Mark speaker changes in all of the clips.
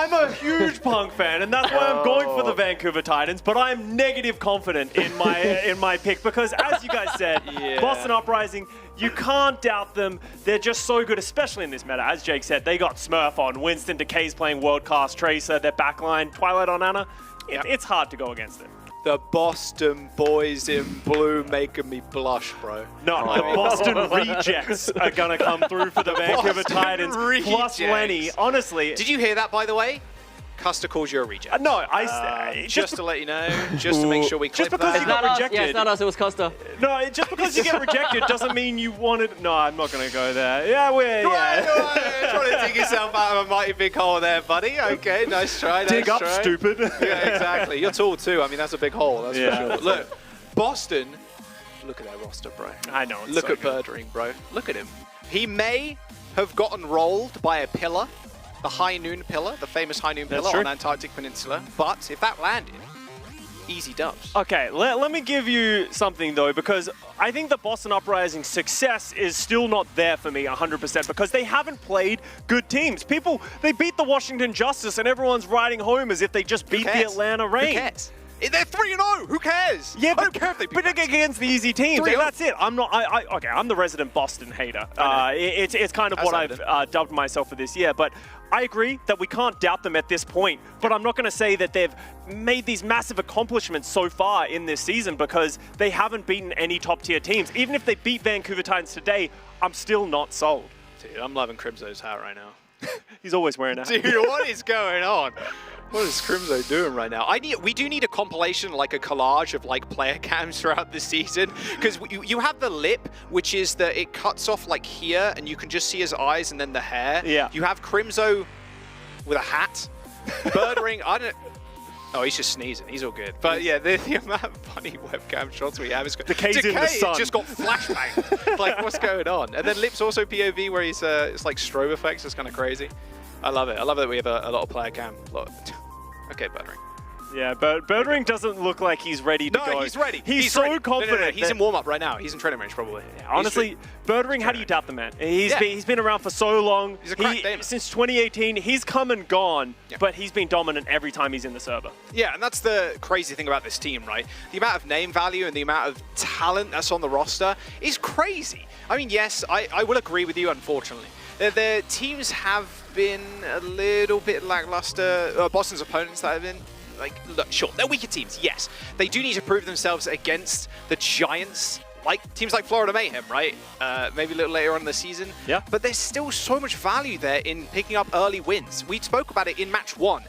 Speaker 1: I'm a huge Punk fan, and that's why I'm going for the Vancouver Titans, but I'm negative confident in my pick because, as you guys said, Boston Uprising, you can't doubt them. They're just so good, especially in this meta. As Jake said, they got Smurf on, Winston, Decay's playing world-class Tracer, their backline, Twilight on Ana. It's hard to go against it.
Speaker 2: The Boston boys in blue making me blush, bro.
Speaker 1: No, the Boston rejects are going to come through for the Vancouver Titans, plus Lenny. Honestly.
Speaker 2: Did you hear that, by the way? Custer calls you a reject.
Speaker 1: No,
Speaker 2: just to let you know, just to make sure we clip
Speaker 1: just because
Speaker 2: that.
Speaker 1: you got rejected.
Speaker 3: Yeah, it's not us, it was Costa.
Speaker 1: No, just because you get rejected doesn't mean you wanted. No, I'm not going to go there. Yeah, we're
Speaker 2: trying to dig yourself out of a mighty big hole there, buddy. Okay, nice try.
Speaker 1: Dig up, stupid.
Speaker 2: Yeah, exactly. You're tall too. I mean, that's a big hole. That's for sure. Look, Boston. Look at their roster, bro.
Speaker 1: I know.
Speaker 2: Look at Birdring, bro. Look at him. He may have gotten rolled by a pillar. The High Noon Pillar, the famous High Noon Pillar on Antarctic Peninsula. But if that landed, easy dubs.
Speaker 1: Okay, let me give you something though, because I think the Boston Uprising success is still not there for me 100% because they haven't played good teams. They beat the Washington Justice and everyone's riding home as if they just beat the Atlanta Reign.
Speaker 2: Who cares? They're 3-0. Who cares?
Speaker 1: Yeah,
Speaker 2: I don't care if they beat
Speaker 1: but against the easy teams, and that's it. I'm not. Okay, I'm the resident Boston hater. It's kind of what I've dubbed myself for this year. But I agree that we can't doubt them at this point. But I'm not going to say that they've made these massive accomplishments so far in this season because they haven't beaten any top tier teams. Even if they beat Vancouver Titans today, I'm still not sold.
Speaker 2: Dude, I'm loving Crimzo's hat right now.
Speaker 1: He's always wearing a hat.
Speaker 2: Dude, what is going on? What is Crimzo doing right now? We do need a compilation, like a collage of like player cams throughout the season, because you have the lip, which is that it cuts off like here, and you can just see his eyes and then the hair.
Speaker 1: Yeah.
Speaker 2: You have Crimzo with a hat. Birdring, I don't. Oh, he's just sneezing. He's all good. But yeah, the amount of funny webcam shots we have is good.
Speaker 1: Decay's in the sun.
Speaker 2: Just got flashbang. Like, what's going on? And then Lip's also POV where he's it's like strobe effects. It's kind of crazy. I love it. I love that we have a lot of player cam. Look. Okay, Birdring.
Speaker 1: Yeah, but Birdring doesn't look like he's ready to go.
Speaker 2: No, he's ready.
Speaker 1: He's so
Speaker 2: ready.
Speaker 1: confident.
Speaker 2: No. He's in warm-up right now. He's in training range, probably.
Speaker 1: Yeah, honestly, Birdring, how do you doubt the man? He's been around for so long.
Speaker 2: He's a crack gamer.
Speaker 1: Since 2018, he's come and gone, but he's been dominant every time he's in the server.
Speaker 2: Yeah, and that's the crazy thing about this team, right? The amount of name value and the amount of talent that's on the roster is crazy. I mean, yes, I will agree with you, unfortunately. Their teams have been a little bit lackluster. Boston's opponents that have been, like, look, sure, they're weaker teams, yes. They do need to prove themselves against the giants, like teams like Florida Mayhem, right? Maybe a little later on in the season.
Speaker 1: Yeah.
Speaker 2: But there's still so much value there in picking up early wins. We spoke about it in match 1.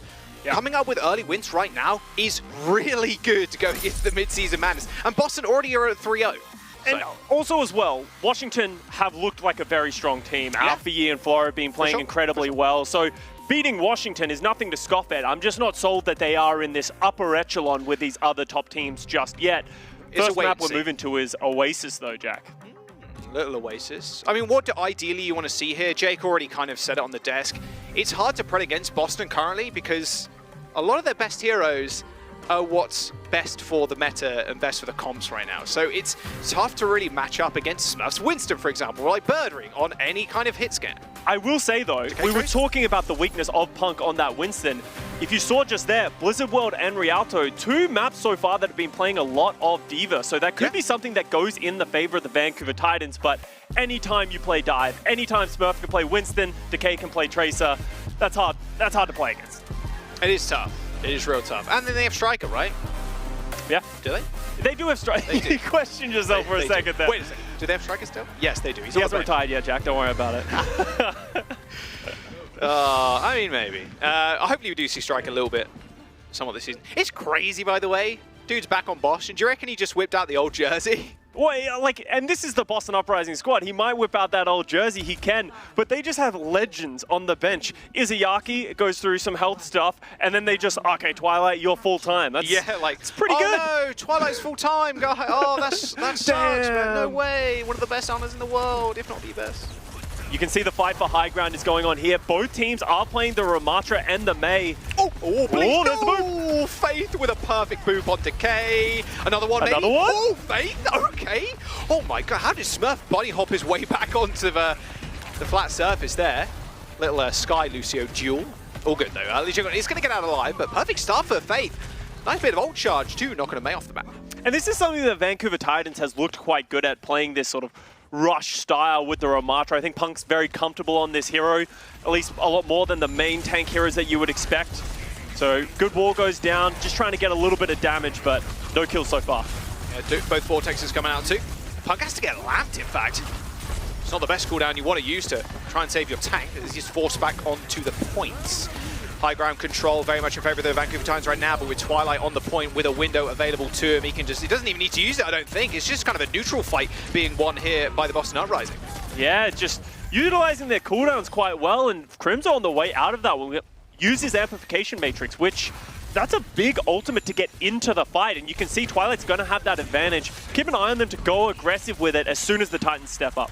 Speaker 2: Yeah. Coming up with early wins right now is really good to go against the mid-season madness. And Boston already are at 3-0.
Speaker 1: And also as well, Washington have looked like a very strong team. Alpha Year and Flora have been playing incredibly well. So beating Washington is nothing to scoff at. I'm just not sold that they are in this upper echelon with these other top teams just yet. First map we're moving to is Oasis though, Jack.
Speaker 2: Little Oasis. I mean, what ideally you want to see here? Jake already kind of said it on the desk. It's hard to pret against Boston currently because a lot of their best heroes are what's best for the meta and best for the comps right now. So it's tough to really match up against Smurfs. Winston, for example, or like Birdring on any kind of hit scan.
Speaker 1: I will say though, we were talking about the weakness of Punk on that Winston. If you saw just there, Blizzard World and Rialto, 2 maps so far that have been playing a lot of D.Va. So that could be something that goes in the favor of the Vancouver Titans, but anytime you play Dive, anytime Smurf can play Winston, Decay can play Tracer, that's hard to play against.
Speaker 2: It is tough. It is real tough. And then they have Striker, right?
Speaker 1: Yeah.
Speaker 2: Do they?
Speaker 1: They do have Striker. You questioned yourself for a second there.
Speaker 2: Wait a second. Do they have Striker still? Yes, they do.
Speaker 1: He hasn't retired yet, Jack. Don't worry about it.
Speaker 2: I mean, maybe. Hopefully we do see Striker a little bit somewhat this season. It's crazy, by the way. Dude's back on Boston. Do you reckon he just whipped out the old jersey?
Speaker 1: Well, like, and this is the Boston Uprising squad. He might whip out that old jersey, he can, but they just have legends on the bench. Izayaki goes through some health stuff, and then they just, okay, Twilight, you're full-time.
Speaker 2: Yeah, like,
Speaker 1: it's pretty good.
Speaker 2: Oh no, Twilight's full-time, guy. Oh, that sucks, man. No way. One of the best honors in the world, if not the best.
Speaker 1: You can see the fight for high ground is going on here. Both teams are playing the Ramatra and the Mei.
Speaker 2: There's the move. Faith with a perfect boop on Decay. Another one, maybe. Oh, Faith, okay. Oh my god, how did Smurf bunny hop his way back onto the flat surface there? Little Sky Lucio duel. All good, though. Legion is going to get out alive, but perfect start for Faith. Nice bit of ult charge, too, knocking a May off the map.
Speaker 1: And this is something that Vancouver Titans has looked quite good at, playing this sort of rush style with the Ramatra. I think Punk's very comfortable on this hero, at least a lot more than the main tank heroes that you would expect. So good wall goes down, just trying to get a little bit of damage, but no kills so far.
Speaker 2: Yeah, both Vortexes coming out too. Punk has to get lamped, in fact. It's not the best cooldown you want to use to try and save your tank. It's just forced back onto the points. High ground control, very much in favor of the Vancouver Titans right now, but with Twilight on the point with a window available to him, he doesn't even need to use it, I don't think. It's just kind of a neutral fight being won here by the Boston Uprising.
Speaker 1: Yeah, just utilizing their cooldowns quite well, and Crimzo on the way out of that will use his amplification matrix, which that's a big ultimate to get into the fight, and you can see Twilight's going to have that advantage. Keep an eye on them to go aggressive with it as soon as the Titans step up.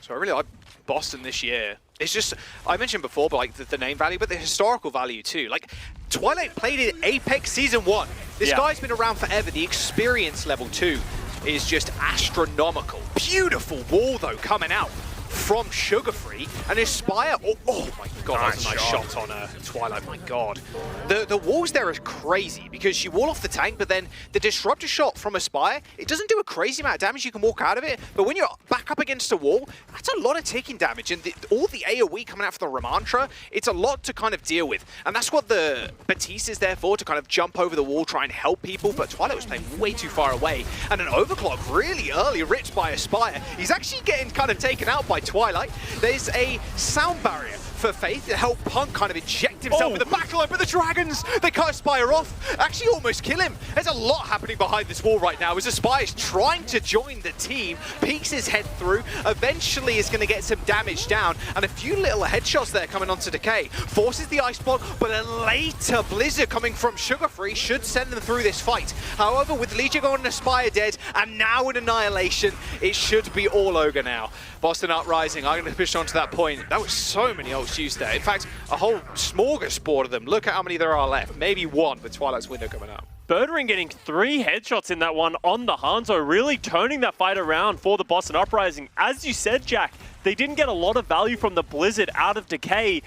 Speaker 2: So I really like Boston this year. It's just, I mentioned before, but like the name value, but the historical value too. Like, Twilight played in Apex Season 1. This guy's been around forever. The experience level too is just astronomical. Beautiful wall though coming out from Sugar Free and Aspire. Oh my god, that was a nice shot on Twilight, my god. The walls there are crazy because you wall off the tank, but then the disruptor shot from Aspire, it doesn't do a crazy amount of damage, you can walk out of it, but when you're back up against a wall, that's a lot of taking damage, and all the AoE coming out from the Ramatra, it's a lot to kind of deal with, and that's what the Batiste is there for, to kind of jump over the wall, try and help people, but Twilight was playing way too far away, and an overclock really early ripped by Aspire. He's actually getting kind of taken out by Twilight. There's a sound barrier for Faith to help Punk kind of eject himself in the backline, but the Dragons, they cut Aspire off, actually almost kill him. There's a lot happening behind this wall right now as Aspire's trying to join the team, peeks his head through, eventually is going to get some damage down, and a few little headshots there coming onto Decay. Forces the ice block, but a later Blizzard coming from Sugar Free should send them through this fight. However, with Legion and Aspire dead, and now an Annihilation, it should be all over now. Boston Uprising, I'm going to push on to that point. That was so many ults used there. In fact, a whole smorgasbord of them. Look at how many there are left. Maybe one with Twilight's window coming out.
Speaker 1: Birdring getting 3 headshots in that one on the Hanzo, really turning that fight around for the Boston Uprising. As you said, Jack, they didn't get a lot of value from the Blizzard out of Decay.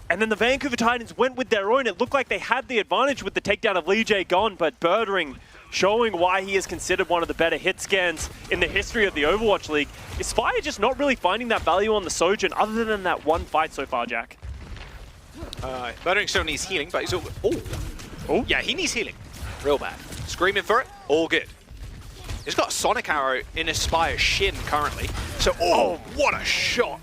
Speaker 1: And then the Vancouver Titans went with their own. It looked like they had the advantage with the takedown of Lee Jae Gon, but Birdring showing why he is considered one of the better hit scans in the history of the Overwatch League. Is Fire just not really finding that value on the Sojourn other than that one fight so far, Jack?
Speaker 2: Birdring still needs healing, but he's all... Oh, yeah, he needs healing. Real bad. Screaming for it, all good. He's got a Sonic Arrow in Aspire's shin currently. So, what a shot.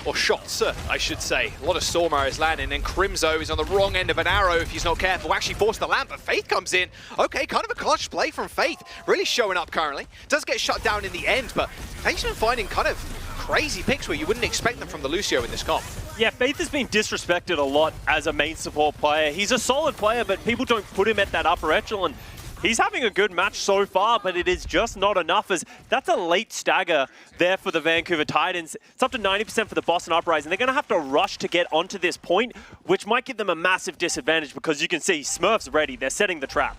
Speaker 2: Or shots, I should say. A lot of Storm Arrows landing, and Crimzo is on the wrong end of an arrow if he's not careful. Actually forced the lamp, but Faith comes in. Okay, kind of a clutch play from Faith. Really showing up currently. Does get shut down in the end, but Faith's been finding kind of crazy picks where you wouldn't expect them from the Lucio in this comp.
Speaker 1: Yeah, Faith has been disrespected a lot as a main support player. He's a solid player, but people don't put him at that upper echelon. He's having a good match so far, but it is just not enough, as that's a late stagger there for the Vancouver Titans. It's up to 90% for the Boston Uprising. They're going to have to rush to get onto this point, which might give them a massive disadvantage because you can see Smurf's ready. They're setting the trap.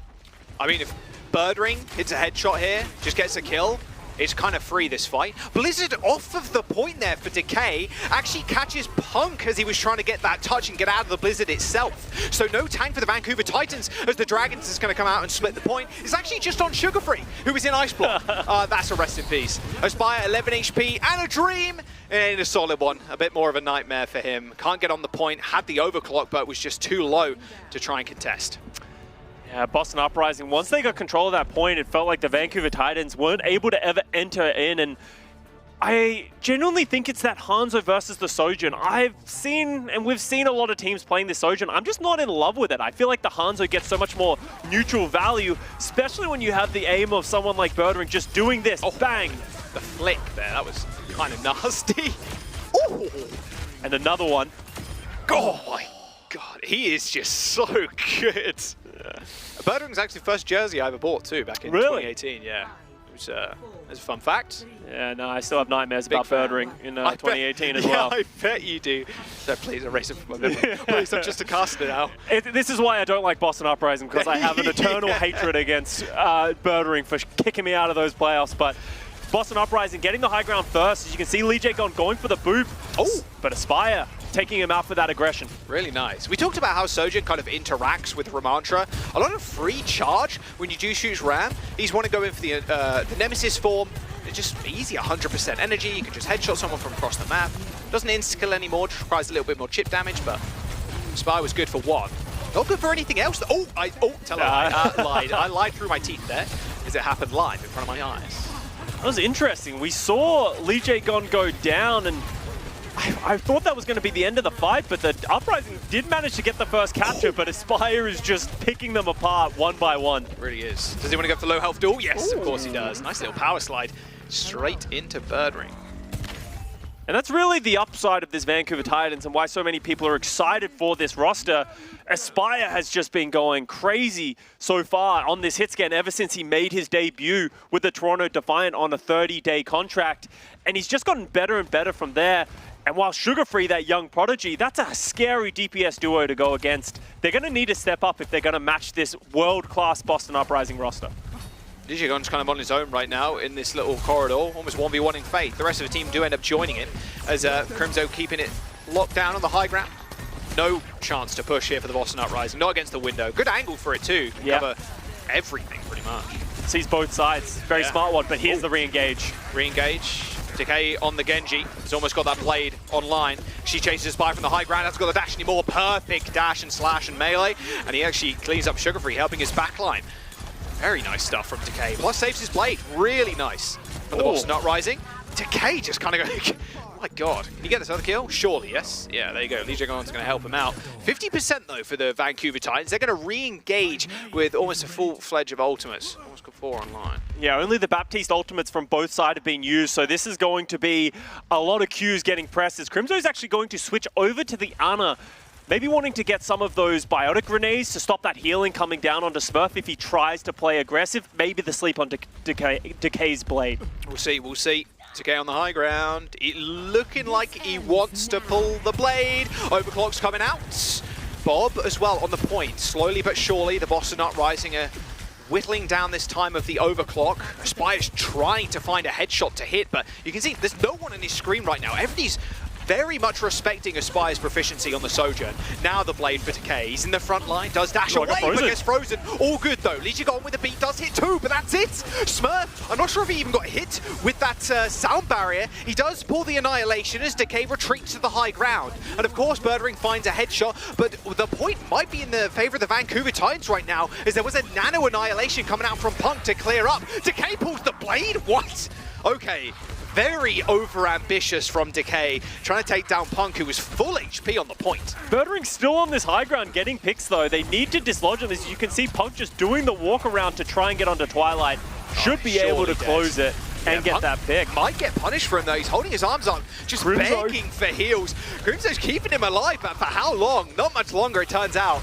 Speaker 2: I mean, if Birdring hits a headshot here, just gets a kill, it's kind of free this fight. Blizzard off of the point there for Decay, actually catches Punk as he was trying to get that touch and get out of the Blizzard itself. So no tank for the Vancouver Titans as the Dragons is going to come out and split the point. It's actually just on Sugar Free, who is in Ice Block. That's a rest in peace. Aspire 11 HP and a dream in a solid one. A bit more of a nightmare for him. Can't get on the point, had the overclock, but was just too low to try and contest.
Speaker 1: Yeah, Boston Uprising, once they got control of that point, it felt like the Vancouver Titans weren't able to ever enter in, and I genuinely think it's that Hanzo versus the Sojourn. I've seen, and we've seen a lot of teams playing the Sojourn. I'm just not in love with it. I feel like the Hanzo gets so much more neutral value, especially when you have the aim of someone like Birdring just doing this, bang.
Speaker 2: The flick there, that was kind of nasty.
Speaker 1: Ooh. And another one.
Speaker 2: Oh my God, he is just so good. Birdring's actually the first jersey I ever bought too, back in 2018, yeah. Which is a fun fact.
Speaker 1: Yeah, no, I still have nightmares about Birdring in 2018 as well.
Speaker 2: Yeah, I bet you do. So please erase it from my memory. Please, I'm just a caster now.
Speaker 1: This is why I don't like Boston Uprising, because I have an eternal hatred against Birdring for kicking me out of those playoffs. But Boston Uprising getting the high ground first. As you can see, Lee Jae Gon going for the boop. Oh, but Aspire taking him out for that aggression.
Speaker 2: Really nice. We talked about how Sojourn kind of interacts with Ramantra. A lot of free charge when you do choose Ram. He's want to go in for the Nemesis form. It's just easy, 100% energy. You can just headshot someone from across the map. Doesn't insta-kill anymore, just requires a little bit more chip damage, but Spy was good for one. Not good for anything else. I lied. I lied through my teeth there, because it happened live in front of my eyes.
Speaker 1: That was interesting. We saw Lee Jae-gon go down, and I thought that was going to be the end of the fight, but the Uprising did manage to get the first capture, but Aspire is just picking them apart one by one.
Speaker 2: It really is. Does he want to go for the low health duel? Yes, of course he does. Nice little power slide straight into Birdring.
Speaker 1: And that's really the upside of this Vancouver Titans and why so many people are excited for this roster. Aspire has just been going crazy so far on this hit scan ever since he made his debut with the Toronto Defiant on a 30-day contract. And he's just gotten better and better from there. And while Sugar Free, that young prodigy, that's a scary DPS duo to go against. They're going to need to step up if they're going to match this world-class Boston Uprising roster.
Speaker 2: Lee Jae-gon's kind of on his own right now in this little corridor, almost 1v1ing Faith. The rest of the team do end up joining him as Crimzo keeping it locked down on the high ground. No chance to push here for the Boston Uprising, not against the window. Good angle for it too, cover everything pretty much.
Speaker 1: Sees both sides, very smart one, but here's the re-engage.
Speaker 2: Re-engage. Decay on the Genji. He's almost got that blade online. She chases Spy from the high ground. Hasn't got the dash anymore. Perfect dash and slash and melee. And he actually cleans up Sugar Free, helping his backline. Very nice stuff from Decay. Plus saves his blade. Really nice from the Boston Uprising. Decay just kind of going, oh my god. Can you get this other kill? Surely, yes. Yeah, there you go. Lee Jae-gon's going to help him out. 50% though for the Vancouver Titans. They're going to re-engage with almost a full-fledged of ultimates. Almost got 4 online.
Speaker 1: Yeah, only the Baptiste ultimates from both sides have been used, so this is going to be a lot of Qs getting pressed as Crimzo's actually going to switch over to the Ana. Maybe wanting to get some of those biotic grenades to stop that healing coming down onto Smurf if he tries to play aggressive. Maybe the sleep on Decay's blade.
Speaker 2: We'll see, we'll see. Decay on the high ground. It looking like he wants to pull the blade. Overclock's coming out. Bob as well on the point. Slowly but surely, the Boston Uprising are whittling down this time of the overclock. Aspire's trying to find a headshot to hit, but you can see there's no one on his screen right now. Everybody's very much respecting Aspire's proficiency on the Sojourn. Now the blade for Decay. He's in the front line, does dash away, but gets frozen. All good though. Lee Jae-gon with the beat, does hit too, but that's it. Smurf, I'm not sure if he even got hit with that sound barrier. He does pull the Annihilation as Decay retreats to the high ground. And of course, Birdring finds a headshot, but the point might be in the favor of the Vancouver Titans right now, as there was a Nano Annihilation coming out from Punk to clear up. Decay pulls the blade? What? Okay. Very over-ambitious from Decay, trying to take down Punk, who was full HP on the point.
Speaker 1: Birdring's still on this high ground getting picks, though. They need to dislodge him. As you can see, Punk just doing the walk around to try and get onto Twilight. Should be able to close it and get that pick.
Speaker 2: Might get punished for him, though. He's holding his arms up, just begging for heals. Crimzo's keeping him alive, but for how long? Not much longer, it turns out.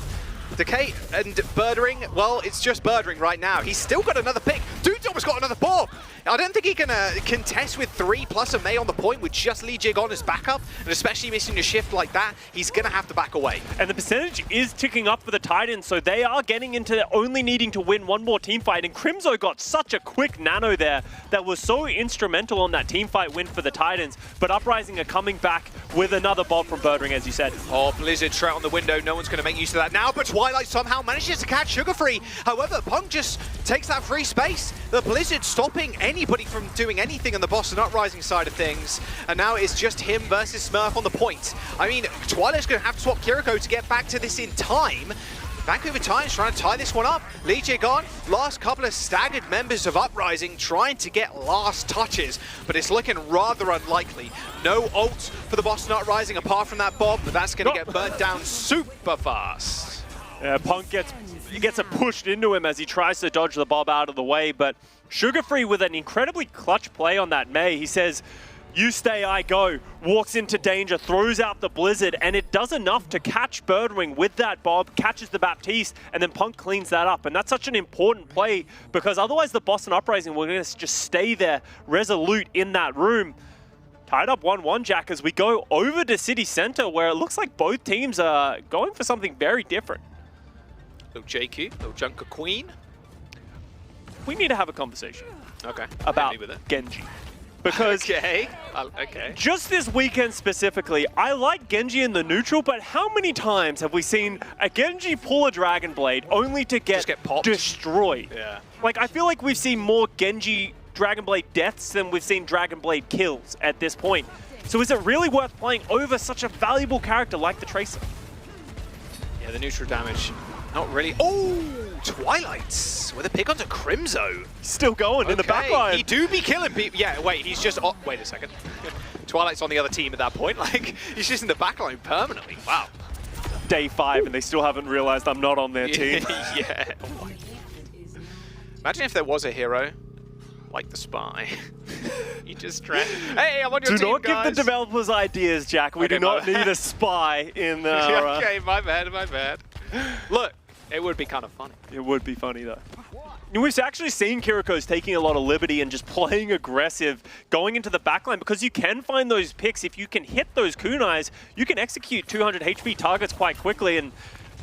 Speaker 2: Decay and Birdring, well, it's just Birdring right now. He's still got another pick. Dude's almost got another bomb. I don't think he can contest with 3 plus a May on the point with just Lee Jae-gon as backup, and especially missing a shift like that, he's going to have to back away.
Speaker 1: And the percentage is ticking up for the Titans, so they are getting into only needing to win one more team fight, and Crimzo got such a quick nano there that was so instrumental on that team fight win for the Titans, but Uprising are coming back with another bolt from Birdring, as you said.
Speaker 2: Oh, Blizzard Trout on the window, no one's going to make use of that now, but Twilight somehow manages to catch Sugar Free. However, Punk just takes that free space. The Blizzard stopping anybody from doing anything on the Boston Uprising side of things, and now it's just him versus Smurf on the point. I mean, Twilight's going to have to swap Kiriko to get back to this in time. Vancouver Titans trying to tie this one up. Lee Jae-gon, last couple of staggered members of Uprising trying to get last touches, but it's looking rather unlikely. No ult for the Boston Uprising apart from that Bob, but that's going to get burnt down super fast.
Speaker 1: Yeah, Punk gets it pushed into him as he tries to dodge the Bob out of the way, but Sugar Free with an incredibly clutch play on that May. He says, "You stay, I go," walks into danger, throws out the Blizzard, and it does enough to catch Birdring with that Bob, catches the Baptiste, and then Punk cleans that up. And that's such an important play because otherwise the Boston Uprising will just stay there resolute in that room. Tied up 1-1, Jack, as we go over to City Center, where it looks like both teams are going for something very different.
Speaker 2: Little JQ, little Junker Queen.
Speaker 1: We need to have a conversation.
Speaker 2: Okay.
Speaker 1: About Genji. Because
Speaker 2: okay.
Speaker 1: Just this weekend specifically, I like Genji in the neutral, but how many times have we seen a Genji pull a Dragon Blade only to get
Speaker 2: popped.
Speaker 1: destroyed?
Speaker 2: Yeah.
Speaker 1: Like, I feel like we've seen more Genji Dragon Blade deaths than we've seen Dragon Blade kills at this point. So is it really worth playing over such a valuable character like the Tracer?
Speaker 2: Yeah, the neutral damage, not really. Oh, Twilights with a pick onto Crimzo.
Speaker 1: Still going in the backline.
Speaker 2: He do be killing people. Yeah, wait, he's just, oh, wait a second. Twilight's on the other team at that point. Like, he's just in the backline permanently. Wow.
Speaker 1: Day 5 and they still haven't realized I'm not on their team.
Speaker 2: Yeah. Oh my. Imagine if there was a hero like the Spy. You just try. Hey, I'm on your team,
Speaker 1: Do not
Speaker 2: guys.
Speaker 1: give the developers ideas, Jack. We do not need a Spy in there.
Speaker 2: Okay, my bad. Look, it would be kind of funny.
Speaker 1: It would be funny, though. We've actually seen Kiriko's taking a lot of liberty and just playing aggressive, going into the backline, because you can find those picks. If you can hit those kunais, you can execute 200 HP targets quite quickly, and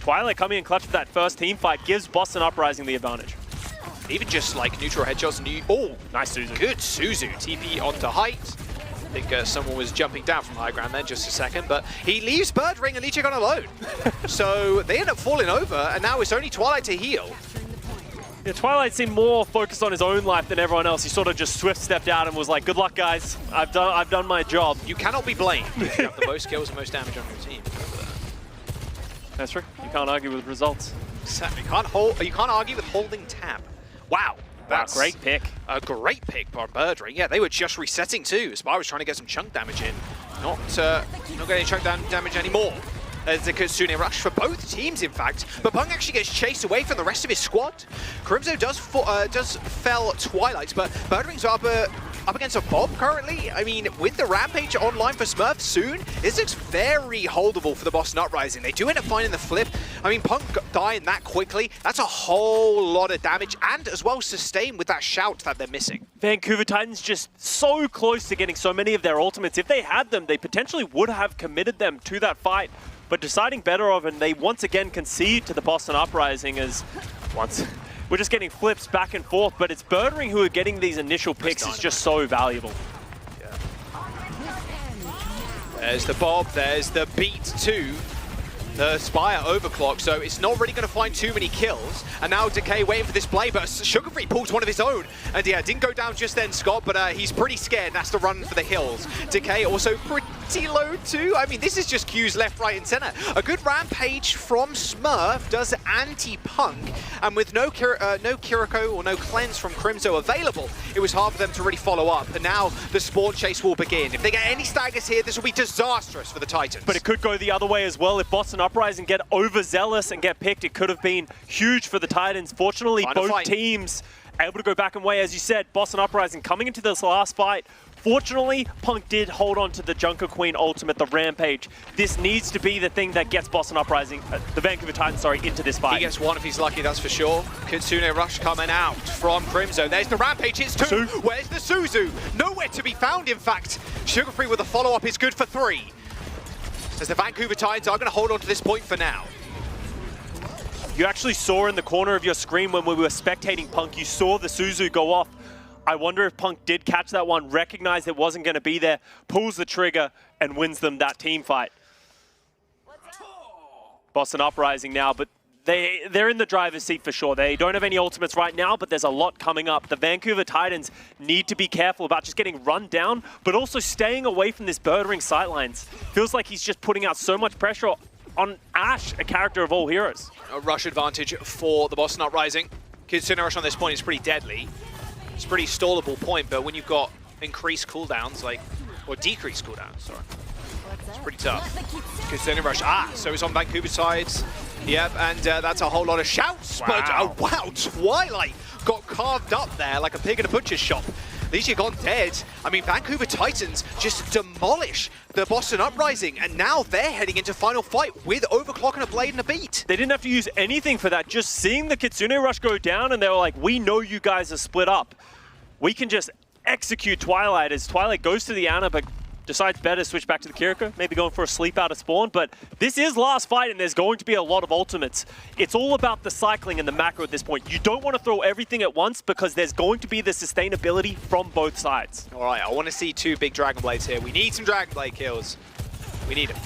Speaker 1: Twilight coming in clutch for that first team fight gives Boston Uprising the advantage.
Speaker 2: Even just like neutral headshots. Oh,
Speaker 1: nice Suzu.
Speaker 2: Good Suzu. TP onto height. I think someone was jumping down from high ground then just a second, but he leaves Birdring and Lijigon alone. So they end up falling over, and now it's only Twilight to heal.
Speaker 1: Yeah, Twilight seemed more focused on his own life than everyone else. He sort of just swift stepped out and was like, good luck, guys. I've done my job.
Speaker 2: You cannot be blamed if you have the most kills and most damage on your team.
Speaker 1: That's true. You can't argue with results.
Speaker 2: Exactly. You can't argue with holding tab. Wow. That's
Speaker 1: great pick.
Speaker 2: A great pick by Birdring. Yeah, they were just resetting too. Spy was trying to get some chunk damage in. Not getting chunk damage anymore. There's a Kitsune rush for both teams, in fact. But Punk actually gets chased away from the rest of his squad. Crimzo does fell Twilight, but Birdring's up against a Bob currently. I mean, with the Rampage online for Smurf soon, this looks very holdable for the Boston Uprising. They do end up finding the flip. I mean, Punk dying that quickly, that's a whole lot of damage, and as well sustain with that shout that they're missing.
Speaker 1: Vancouver Titans just so close to getting so many of their ultimates. If they had them, they potentially would have committed them to that fight. But deciding better of, and they once again concede to the Boston Uprising as we're just getting flips back and forth, but it's Birdring who are getting these initial picks. It's just so valuable.
Speaker 2: Yeah. There's the Bob, there's the beat too. The Spire overclock, so it's not really going to find too many kills. And now Decay waiting for this play, but Sugar Free pulls one of his own. And yeah, didn't go down just then, Scott, but he's pretty scared and has to run for the hills. Decay also pretty low too. I mean, this is just Q's left, right, and center. A good Rampage from Smurf does anti-Punk, and with no Kiriko or no cleanse from Crimzo available, it was hard for them to really follow up. And now the spawn chase will begin. If they get any staggers here, this will be disastrous for the Titans.
Speaker 1: But it could go the other way as well. If Boston Uprising get overzealous and get picked, it could have been huge for the Titans. Fortunately, both teams able to go back and way. As you said, Boston Uprising coming into this last fight. Fortunately, Punk did hold on to the Junker Queen ultimate, the Rampage. This needs to be the thing that gets Boston Uprising, the Vancouver Titans, into this fight.
Speaker 2: He gets one if he's lucky, that's for sure. Kitsune Rush coming out from Crimzo. There's the Rampage, it's two. Where's the Suzu? Nowhere to be found, in fact. Sugar Free with a follow-up is good for 3. As the Vancouver Titans are going to hold on to this point for now.
Speaker 1: You actually saw in the corner of your screen when we were spectating Punk, you saw the Suzu go off. I wonder if Punk did catch that one, recognized it wasn't going to be there, pulls the trigger, and wins them that team fight. Boston Uprising now, but they're in the driver's seat for sure. They don't have any ultimates right now, but there's a lot coming up. The Vancouver Titans need to be careful about just getting run down, but also staying away from this Birdring sightlines. Feels like he's just putting out so much pressure on Ash, a character of all heroes.
Speaker 2: A rush advantage for the Boston Uprising. Kitsune Rush on this point is pretty deadly. It's a pretty stallable point, but when you've got increased cooldowns, or decreased cooldowns, sorry, it's pretty tough. Kitsune Rush, so it's on Vancouver sides. Yep, and that's a whole lot of shouts, but wow, Twilight got carved up there like a pig in a butcher's shop. Lijigon dead. I mean, Vancouver Titans just demolish the Boston Uprising, and now they're heading into final fight with Overclock and a Blade and a Beat.
Speaker 1: They didn't have to use anything for that. Just seeing the Kitsune Rush go down, and they were like, we know you guys are split up. We can just execute Twilight as Twilight goes to the Ana, but decides better to switch back to the Kiriko, maybe going for a sleep out of spawn, but this is last fight and there's going to be a lot of ultimates. It's all about the cycling and the macro at this point. You don't want to throw everything at once because there's going to be the sustainability from both sides.
Speaker 2: All right, I want to see 2 big Dragon Blades here. We need some Dragon Blade kills. We need them.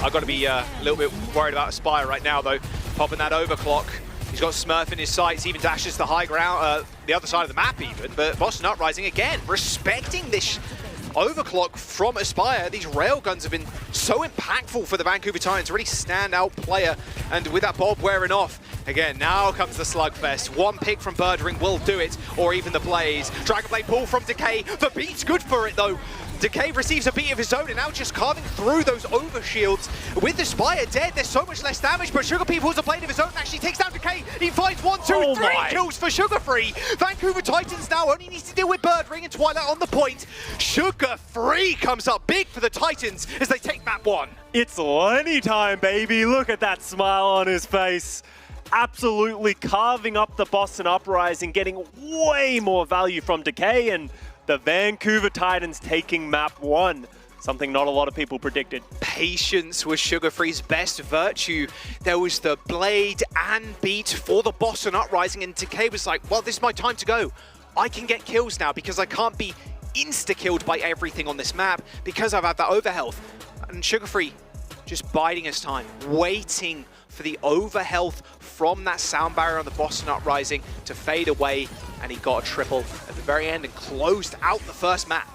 Speaker 2: I've got to be a little bit worried about Aspire right now, though. Popping that overclock. He's got Smurf in his sights, even dashes the high ground, the other side of the map even. But Boston Uprising, again, respecting this overclock from Aspire. These railguns have been so impactful for the Vancouver Titans. Really standout player. And with that Bob wearing off, again, now comes the slugfest. 1 pick from Birdring will do it, or even the Blaze. Dragon Blade pull from Decay. The beat's good for it, though. Decay receives a beat of his own and now just carving through those overshields. With the Spire dead, there's so much less damage, but Sugar Pea pulls a blade of his own and actually takes down Decay. He finds 1, 2, 3 kills for Sugar Free. Vancouver Titans now only needs to deal with Birdring and Twilight on the point. Sugar Free comes up big for the Titans as they take map 1.
Speaker 1: It's Lenny time, baby. Look at that smile on his face. Absolutely carving up the Boston Uprising, getting way more value from Decay, and the Vancouver Titans taking map 1. Something not a lot of people predicted.
Speaker 2: Patience was Sugar Free's best virtue. There was the blade and beat for the Boston Uprising, and Decay was like, well, this is my time to go. I can get kills now because I can't be insta-killed by everything on this map because I've had that overhealth. And Sugar Free just biding his time, waiting for the overhealth from that sound barrier on the Boston Uprising to fade away, and he got a triple at the very end and closed out the first map.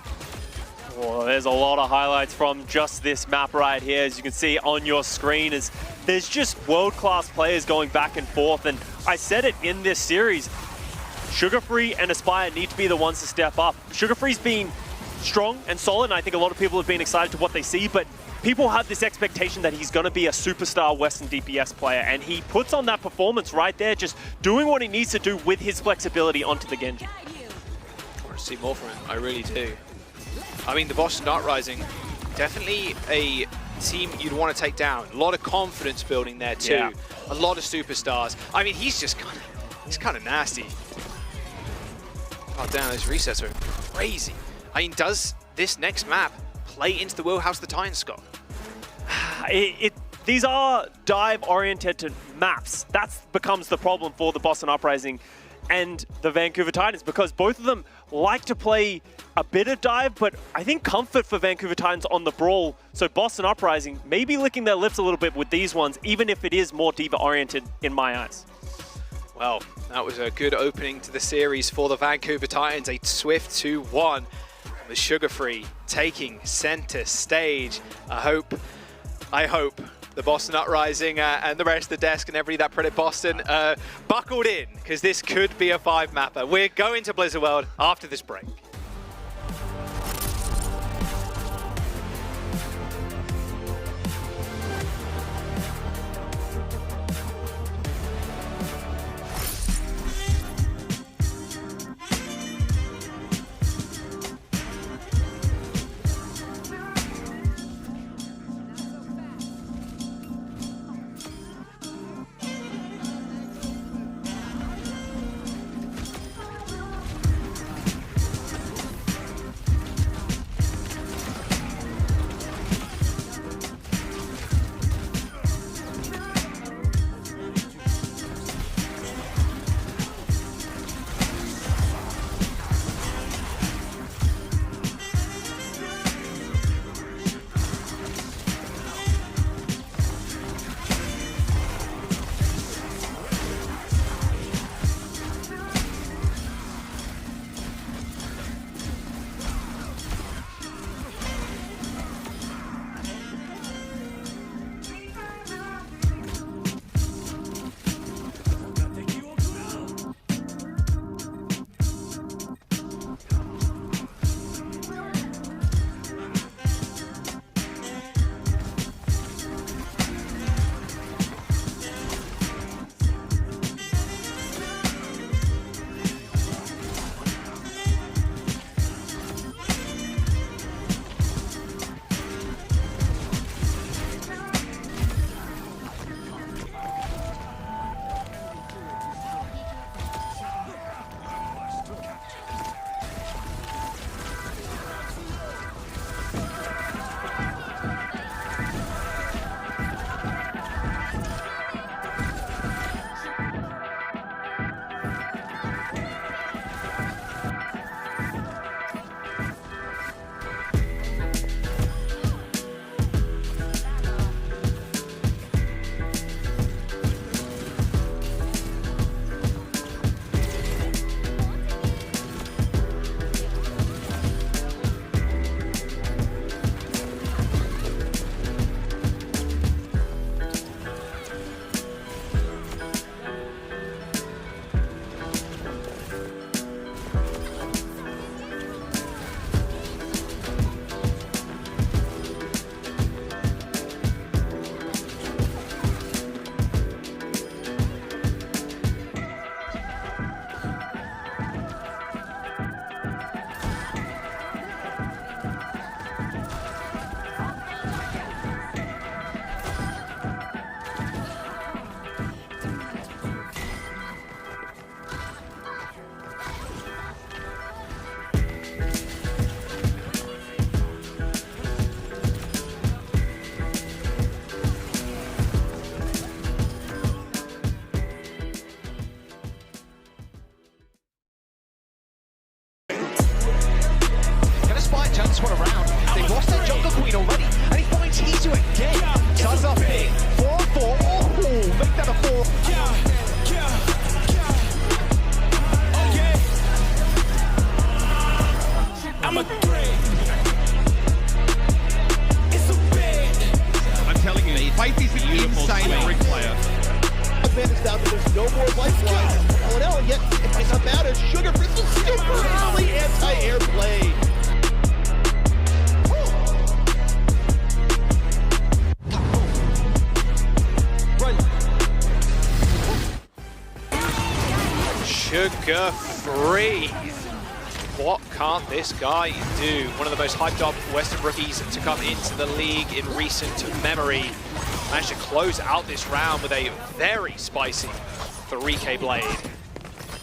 Speaker 1: Well, there's a lot of highlights from just this map right here, as you can see on your screen. Is there's just world-class players going back and forth, and I said it in this series, Sugar Free and Aspire need to be the ones to step up. Sugar Free's been strong and solid, and I think a lot of people have been excited to what they see, but people have this expectation that he's going to be a superstar Western DPS player, and he puts on that performance right there, just doing what he needs to do with his flexibility onto the Genji.
Speaker 2: I want to see more from him, I really do. I mean, the Boston Uprising, definitely a team you'd want to take down. A lot of confidence building there too. Yeah. A lot of superstars. I mean, he's kind of nasty. Oh damn, those resets are crazy. I mean, does this next map play into the wheelhouse the Titans got?
Speaker 1: These are dive-oriented maps. That becomes the problem for the Boston Uprising and the Vancouver Titans, because both of them like to play a bit of dive, but I think comfort for Vancouver Titans on the brawl. So Boston Uprising maybe licking their lips a little bit with these ones, even if it is more diva-oriented in my eyes.
Speaker 2: Well, that was a good opening to the series for the Vancouver Titans. A swift 2-1. With Sugar Free taking center stage. I hope the Boston Uprising and the rest of the desk and everybody that printed Boston buckled in, because this could be a 5-mapper. We're going to Blizzard World after this break.
Speaker 3: comes down to there's no more lifelines. L&L, and yet it might not matter. Sugar Crystal super early anti-air play.
Speaker 2: Sugar Free. What can't this guy do? One of the most hyped up Western rookies to come into the league in recent memory. Managed to close out this round with a very spicy 3K blade.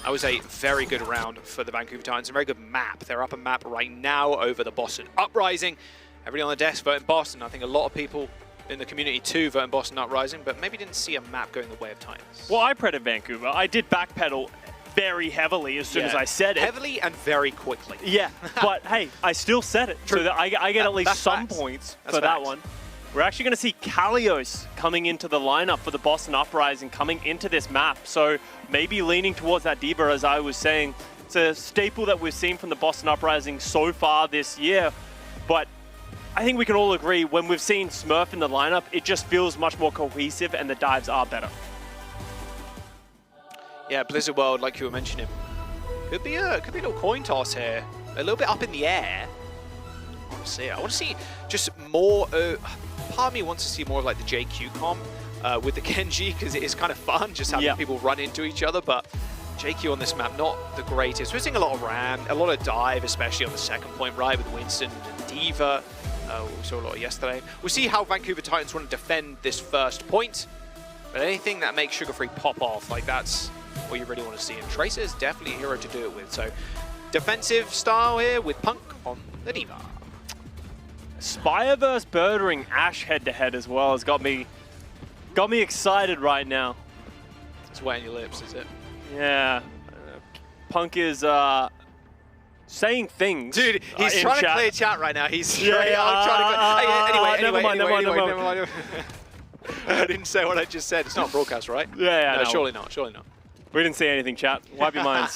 Speaker 2: That was a very good round for the Vancouver Titans. A very good map. They're up a map right now over the Boston Uprising. Everybody on the desk voting Boston. I think a lot of people in the community too voting Boston Uprising, but maybe didn't see a map going the way of Titans.
Speaker 1: Well, I preded Vancouver. I did backpedal very heavily as soon as I said it.
Speaker 2: Heavily and very quickly.
Speaker 1: Yeah, but hey, I still said it.
Speaker 2: True.
Speaker 1: So that I get at least some
Speaker 2: facts.
Speaker 1: points
Speaker 2: That's
Speaker 1: for that
Speaker 2: facts.
Speaker 1: one. We're actually going to see Kalios coming into the lineup for the Boston Uprising, coming into this map. So maybe leaning towards that Diva, as I was saying. It's a staple that we've seen from the Boston Uprising so far this year. But I think we can all agree, when we've seen Smurf in the lineup, it just feels much more cohesive and the dives are better.
Speaker 2: Yeah, Blizzard World, like you were mentioning, could be a little coin toss here. A little bit up in the air. I want to see just more. Part of me wants to see more of like the JQ comp with the Genji, because it is kind of fun just having people run into each other. But JQ on this map, not the greatest. We're seeing a lot of ram, a lot of dive, especially on the second point, right, with Winston and Diva. We saw a lot yesterday. We'll see how Vancouver Titans want to defend this first point. But anything that makes Sugar Free pop off, like that's what you really want to see. And Tracer is definitely a hero to do it with. So defensive style here with Punk on the Diva.
Speaker 1: Spire vs Birdering Ash head-to-head as well has got me excited right now.
Speaker 2: It's wet on your lips, is it?
Speaker 1: Yeah. Punk is saying things.
Speaker 2: Dude, he's trying to clear chat right now. He's straight up trying to Never mind. I didn't say what I just said. It's not a broadcast, right?
Speaker 1: No,
Speaker 2: surely not.
Speaker 1: We didn't see anything, chat. Wipe your minds.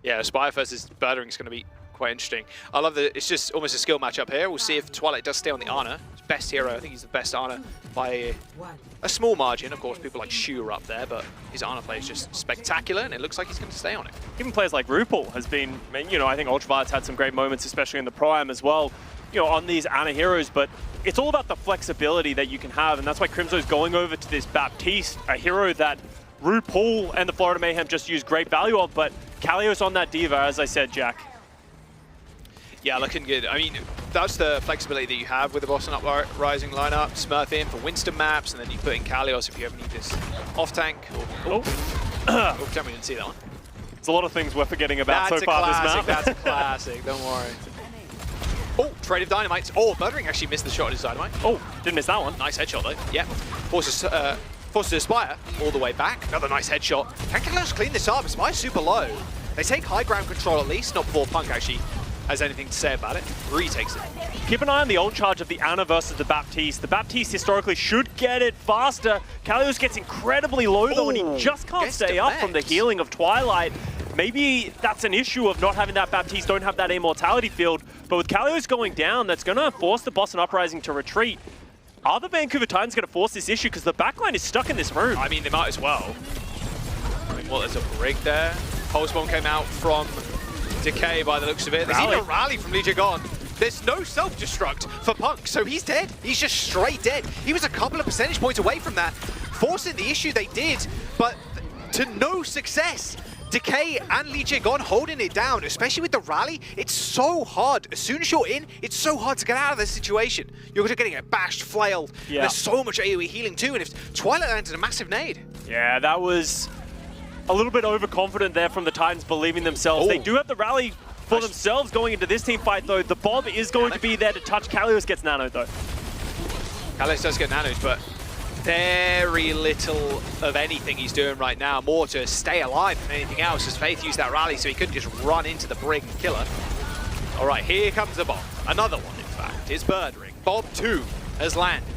Speaker 2: Yeah, Spire versus Birdering is going to be quite interesting. I love that it's just almost a skill matchup here. We'll see if Twilight does stay on the Ana. His best hero, I think he's the best Ana by a small margin. Of course, people like Shu are up there, but his Ana play is just spectacular, and it looks like he's going to stay on it.
Speaker 1: Even players like RuPaul has been, you know, I think Ultraviolets had some great moments, especially in the Prime as well, you know, on these Ana heroes, but it's all about the flexibility that you can have, and that's why Crimzo's going over to this Baptiste, a hero that RuPaul and the Florida Mayhem just used great value of, but Kalios on that Diva, as I said, Jack.
Speaker 2: Yeah, looking good. I mean, that's the flexibility that you have with the Boston Uprising lineup. Smurf in for Winston maps, and then you put in Kalios if you ever need this off-tank. Oh, pretend we didn't see that one.
Speaker 1: There's a lot of things we're forgetting about so far this map.
Speaker 2: That's a classic, don't worry. Oh, trade of dynamites. Oh, Birdering actually missed the shot of his dynamite.
Speaker 1: Oh, didn't miss that one.
Speaker 2: Nice headshot though. Yeah. Forces to Aspire all the way back. Another nice headshot. Can Kalios clean this up? Aspire's super low. They take high ground control at least, not before Punk actually has anything to say about it. Retakes it.
Speaker 1: Keep an eye on the ult charge of the Ana versus the Baptiste. The Baptiste historically should get it faster. Kalios gets incredibly low though, and he just can't stay up from the healing of Twilight. Maybe that's an issue of not having that Baptiste, don't have that immortality field. But with Kalios going down, that's going to force the Boston Uprising to retreat. Are the Vancouver Titans going to force this issue? Because the backline is stuck in this room.
Speaker 2: I mean, they might as well. Well, there's a brig there. Pulse bomb came out from Decay by the looks of it. There's even a rally from Lijigon. There's no self-destruct for Punk, so he's dead. He's just straight dead. He was a couple of percentage points away from that, forcing the issue they did, but to no success. Decay and Lijigon holding it down, especially with the rally. It's so hard. As soon as you're in, it's so hard to get out of this situation. You're just getting bashed, flailed. Yeah. There's so much AoE healing too, and if Twilight lands a massive nade.
Speaker 1: Yeah, that was a little bit overconfident there from the Titans, believing themselves. They do have the rally for themselves going into this team fight though. The bomb is going to be there to touch. Kalios gets nanoed though.
Speaker 2: Kalios does get nanoed, but very little of anything he's doing right now. More to stay alive than anything else, as Faith used that rally so he couldn't just run into the brig and kill her. All right, here comes the bomb. Another one, in fact. It's Birdering. Bomb 2 has landed.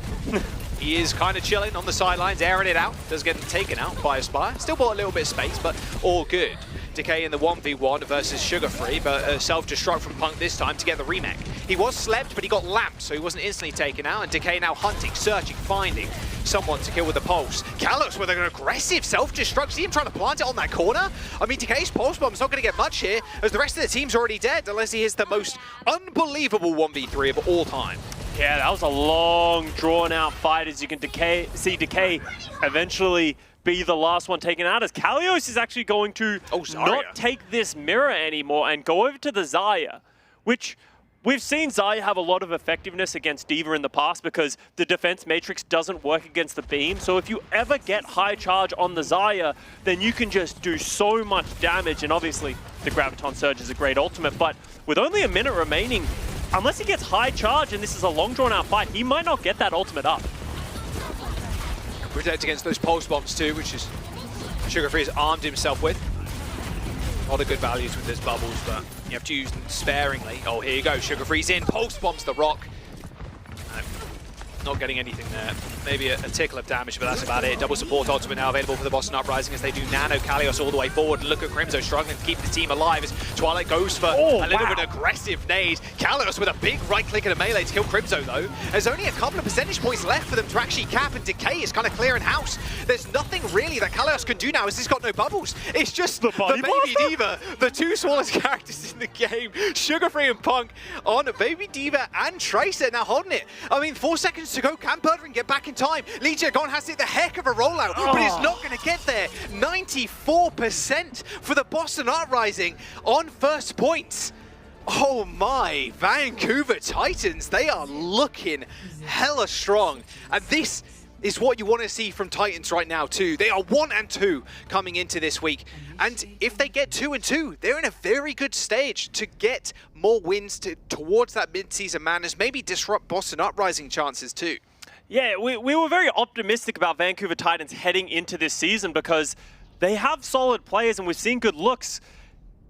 Speaker 2: He is kind of chilling on the sidelines, airing it out. Does get taken out by Aspire. Still bought a little bit of space, but all good. Decay in the 1v1 versus Sugar Free, but self-destruct from Punk this time to get the remake. He was slept, but he got lamped, so he wasn't instantly taken out, and Decay now hunting, searching, finding someone to kill with the pulse. Kalos with an aggressive self-destruct. See him trying to plant it on that corner? I mean, Decay's pulse bomb's not going to get much here, as the rest of the team's already dead, unless he hits the most unbelievable 1v3 of all time.
Speaker 1: Yeah, that was a long, drawn-out fight, as you can see Decay eventually be the last one taken out, as Kalios is actually going to not take this mirror anymore and go over to the Xayah, which we've seen Xayah have a lot of effectiveness against D.Va in the past because the defense matrix doesn't work against the beam. So if you ever get high charge on the Xayah, then you can just do so much damage. And obviously, the Graviton Surge is a great ultimate, but with only a minute remaining, unless he gets high charge and this is a long drawn-out fight, he might not get that ultimate up.
Speaker 2: Protect against those pulse bombs too, which is Sugar Free has armed himself with. A lot of good values with his bubbles, but you have to use them sparingly. Oh, here you go. Sugar Free's in. Pulse bombs the rock. Not getting anything there. Maybe a tickle of damage, but that's about it. Double support ultimate now available for the Boston Uprising as they do nano Kalios all the way forward. Look at Crimzo struggling to keep the team alive as Twilight goes for a little bit aggressive nade. Kalios with a big right click and a melee to kill Crimzo though. There's only a couple of percentage points left for them to actually cap, and Decay is kind of clearing house. There's nothing really that Kalios can do now as he's got no bubbles. It's just the Baby D.Va, the two smallest characters in the game. Sugar Free and Punk on Baby D.Va and Tracer now holding it. I mean, 4 seconds to go. Can Birdring get back in time? Lee Jae-gon has it the heck of a rollout, but he's not going to get there. 94% for the Boston Uprising on first points. Oh my, Vancouver Titans, they are looking hella strong. And this is what you want to see from Titans right now too. They are 1-2 coming into this week. And if they get 2-2, they're in a very good stage to get more wins towards that mid-season madness, maybe disrupt Boston Uprising chances too.
Speaker 1: Yeah, we were very optimistic about Vancouver Titans heading into this season because they have solid players and we've seen good looks.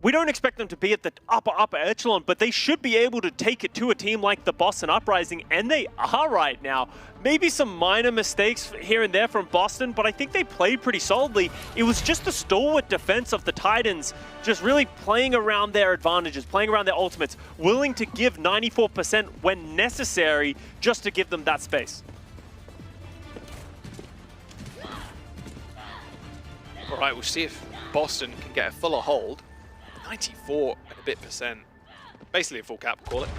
Speaker 1: We don't expect them to be at the upper echelon, but they should be able to take it to a team like the Boston Uprising, and they are right now. Maybe some minor mistakes here and there from Boston, but I think they played pretty solidly. It was just the stalwart defense of the Titans, just really playing around their advantages, playing around their ultimates, willing to give 94% when necessary just to give them that space.
Speaker 2: All right, we'll see if Boston can get a fuller hold. 94 and a bit percent. Basically a full cap, we'll call it.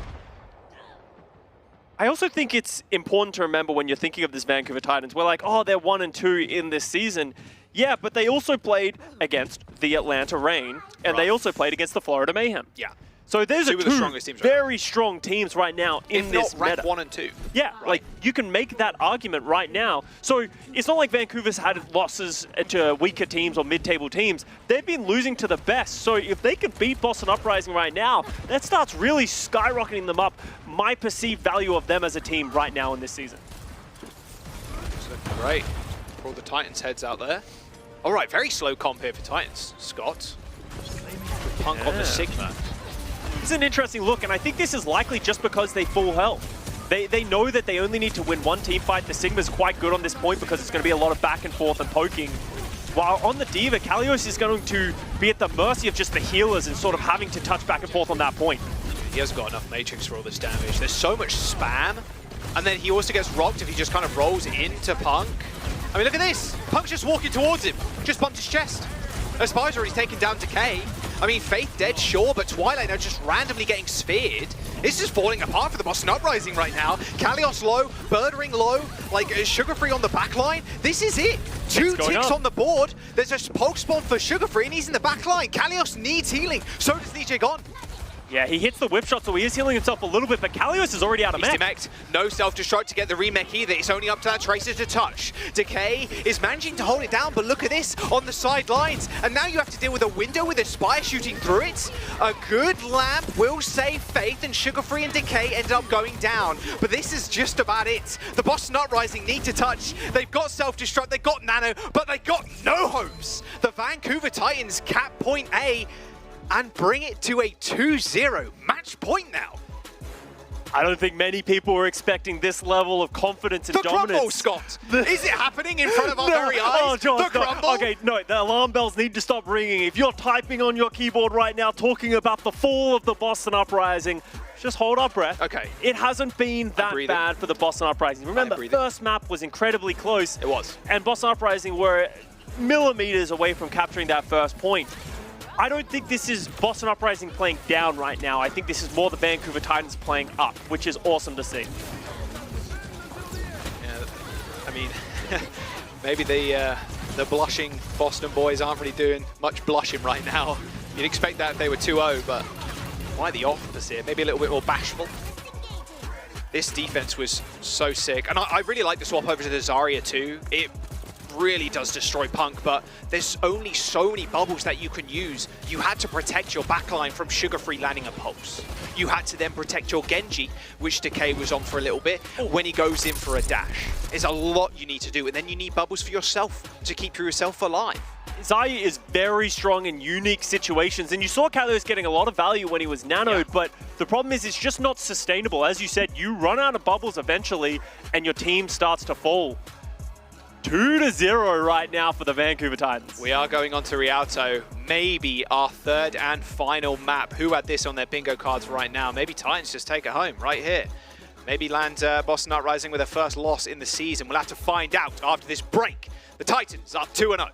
Speaker 1: I also think it's important to remember when you're thinking of this Vancouver Titans, we're like, oh, they're 1-2 in this season. Yeah, but they also played against the Atlanta Reign, and they also played against the Florida Mayhem.
Speaker 2: Yeah.
Speaker 1: So there's two very strong teams right now in this meta.
Speaker 2: 1 and 2.
Speaker 1: Yeah, like you can make that argument right now. So it's not like Vancouver's had losses to weaker teams or mid-table teams. They've been losing to the best. So if they can beat Boston Uprising right now, that starts really skyrocketing them up. My perceived value of them as a team right now in this season.
Speaker 2: So great for all the Titans heads out there. All right, very slow comp here for Titans. Scott, Punk on the Sigma.
Speaker 1: It's an interesting look, and I think this is likely just because they full health. They know that they only need to win one team fight. The Sigma's quite good on this point because it's going to be a lot of back and forth and poking. While on the D.Va, Kalios is going to be at the mercy of just the healers and sort of having to touch back and forth on that point.
Speaker 2: He hasn't got enough Matrix for all this damage. There's so much spam, and then he also gets rocked if he just kind of rolls into Punk. I mean, look at this. Punk's just walking towards him. Just bumped his chest. Aspire's already taken down Decay. I mean, Faith dead, sure, but Twilight now just randomly getting sphered. It's just falling apart for the Boston Uprising right now. Kalios low, Birdring low, like Sugar Free on the back line. This is it. 2 ticks on the board. There's a poke spawn for Sugar Free, and he's in the back line. Kalios needs healing. So does Lee Jae-gon.
Speaker 1: Yeah, he hits the whip shot, so he is healing himself a little bit, but Kalios is already out of mech.
Speaker 2: He's no self-destruct to get the remake either. It's only up to that Tracer to touch. Decay is managing to hold it down, but look at this on the sidelines. And now you have to deal with a window with a Spire shooting through it. A good lamp will save Faith, and Sugar Free and Decay ended up going down. But this is just about it. The Boston Uprising need to touch. They've got self-destruct, they've got nano, but they got no hopes. The Vancouver Titans cap point A and bring it to a 2-0 match point now.
Speaker 1: I don't think many people were expecting this level of confidence and dominance.
Speaker 2: The crumble, Scott! Is it happening in front of our very eyes?
Speaker 1: Oh, John,
Speaker 2: the crumble?
Speaker 1: Okay, no, the alarm bells need to stop ringing. If you're typing on your keyboard right now talking about the fall of the Boston Uprising, just hold our breath.
Speaker 2: Okay.
Speaker 1: It hasn't been that bad for the Boston Uprising. Remember, first map was incredibly close.
Speaker 2: It was.
Speaker 1: And Boston Uprising were millimeters away from capturing that first point. I don't think this is Boston Uprising playing down right now. I think this is more the Vancouver Titans playing up, which is awesome to see.
Speaker 2: Yeah, I mean, maybe the blushing Boston boys aren't really doing much blushing right now. You'd expect that if they were 2-0, but quite the opposite. Maybe a little bit more bashful. This defense was so sick. And I really like the swap over to the Zarya too. It really does destroy Punk, but there's only so many bubbles that you can use. You had to protect your backline from Sugar-Free landing a pulse. You had to then protect your Genji, which Decay was on for a little bit, when he goes in for a dash. There's a lot you need to do, and then you need bubbles for yourself to keep yourself alive.
Speaker 1: Zarya is very strong in unique situations, and you saw Kalos getting a lot of value when he was nanoed, but the problem is it's just not sustainable. As you said, you run out of bubbles eventually, and your team starts to fall. 2-0 right now for the Vancouver Titans.
Speaker 2: We are going on to Rialto, maybe our third and final map. Who had this on their bingo cards right now? Maybe Titans just take it home right here. Maybe land Boston Uprising with their first loss in the season. We'll have to find out after this break. The Titans are 2-0.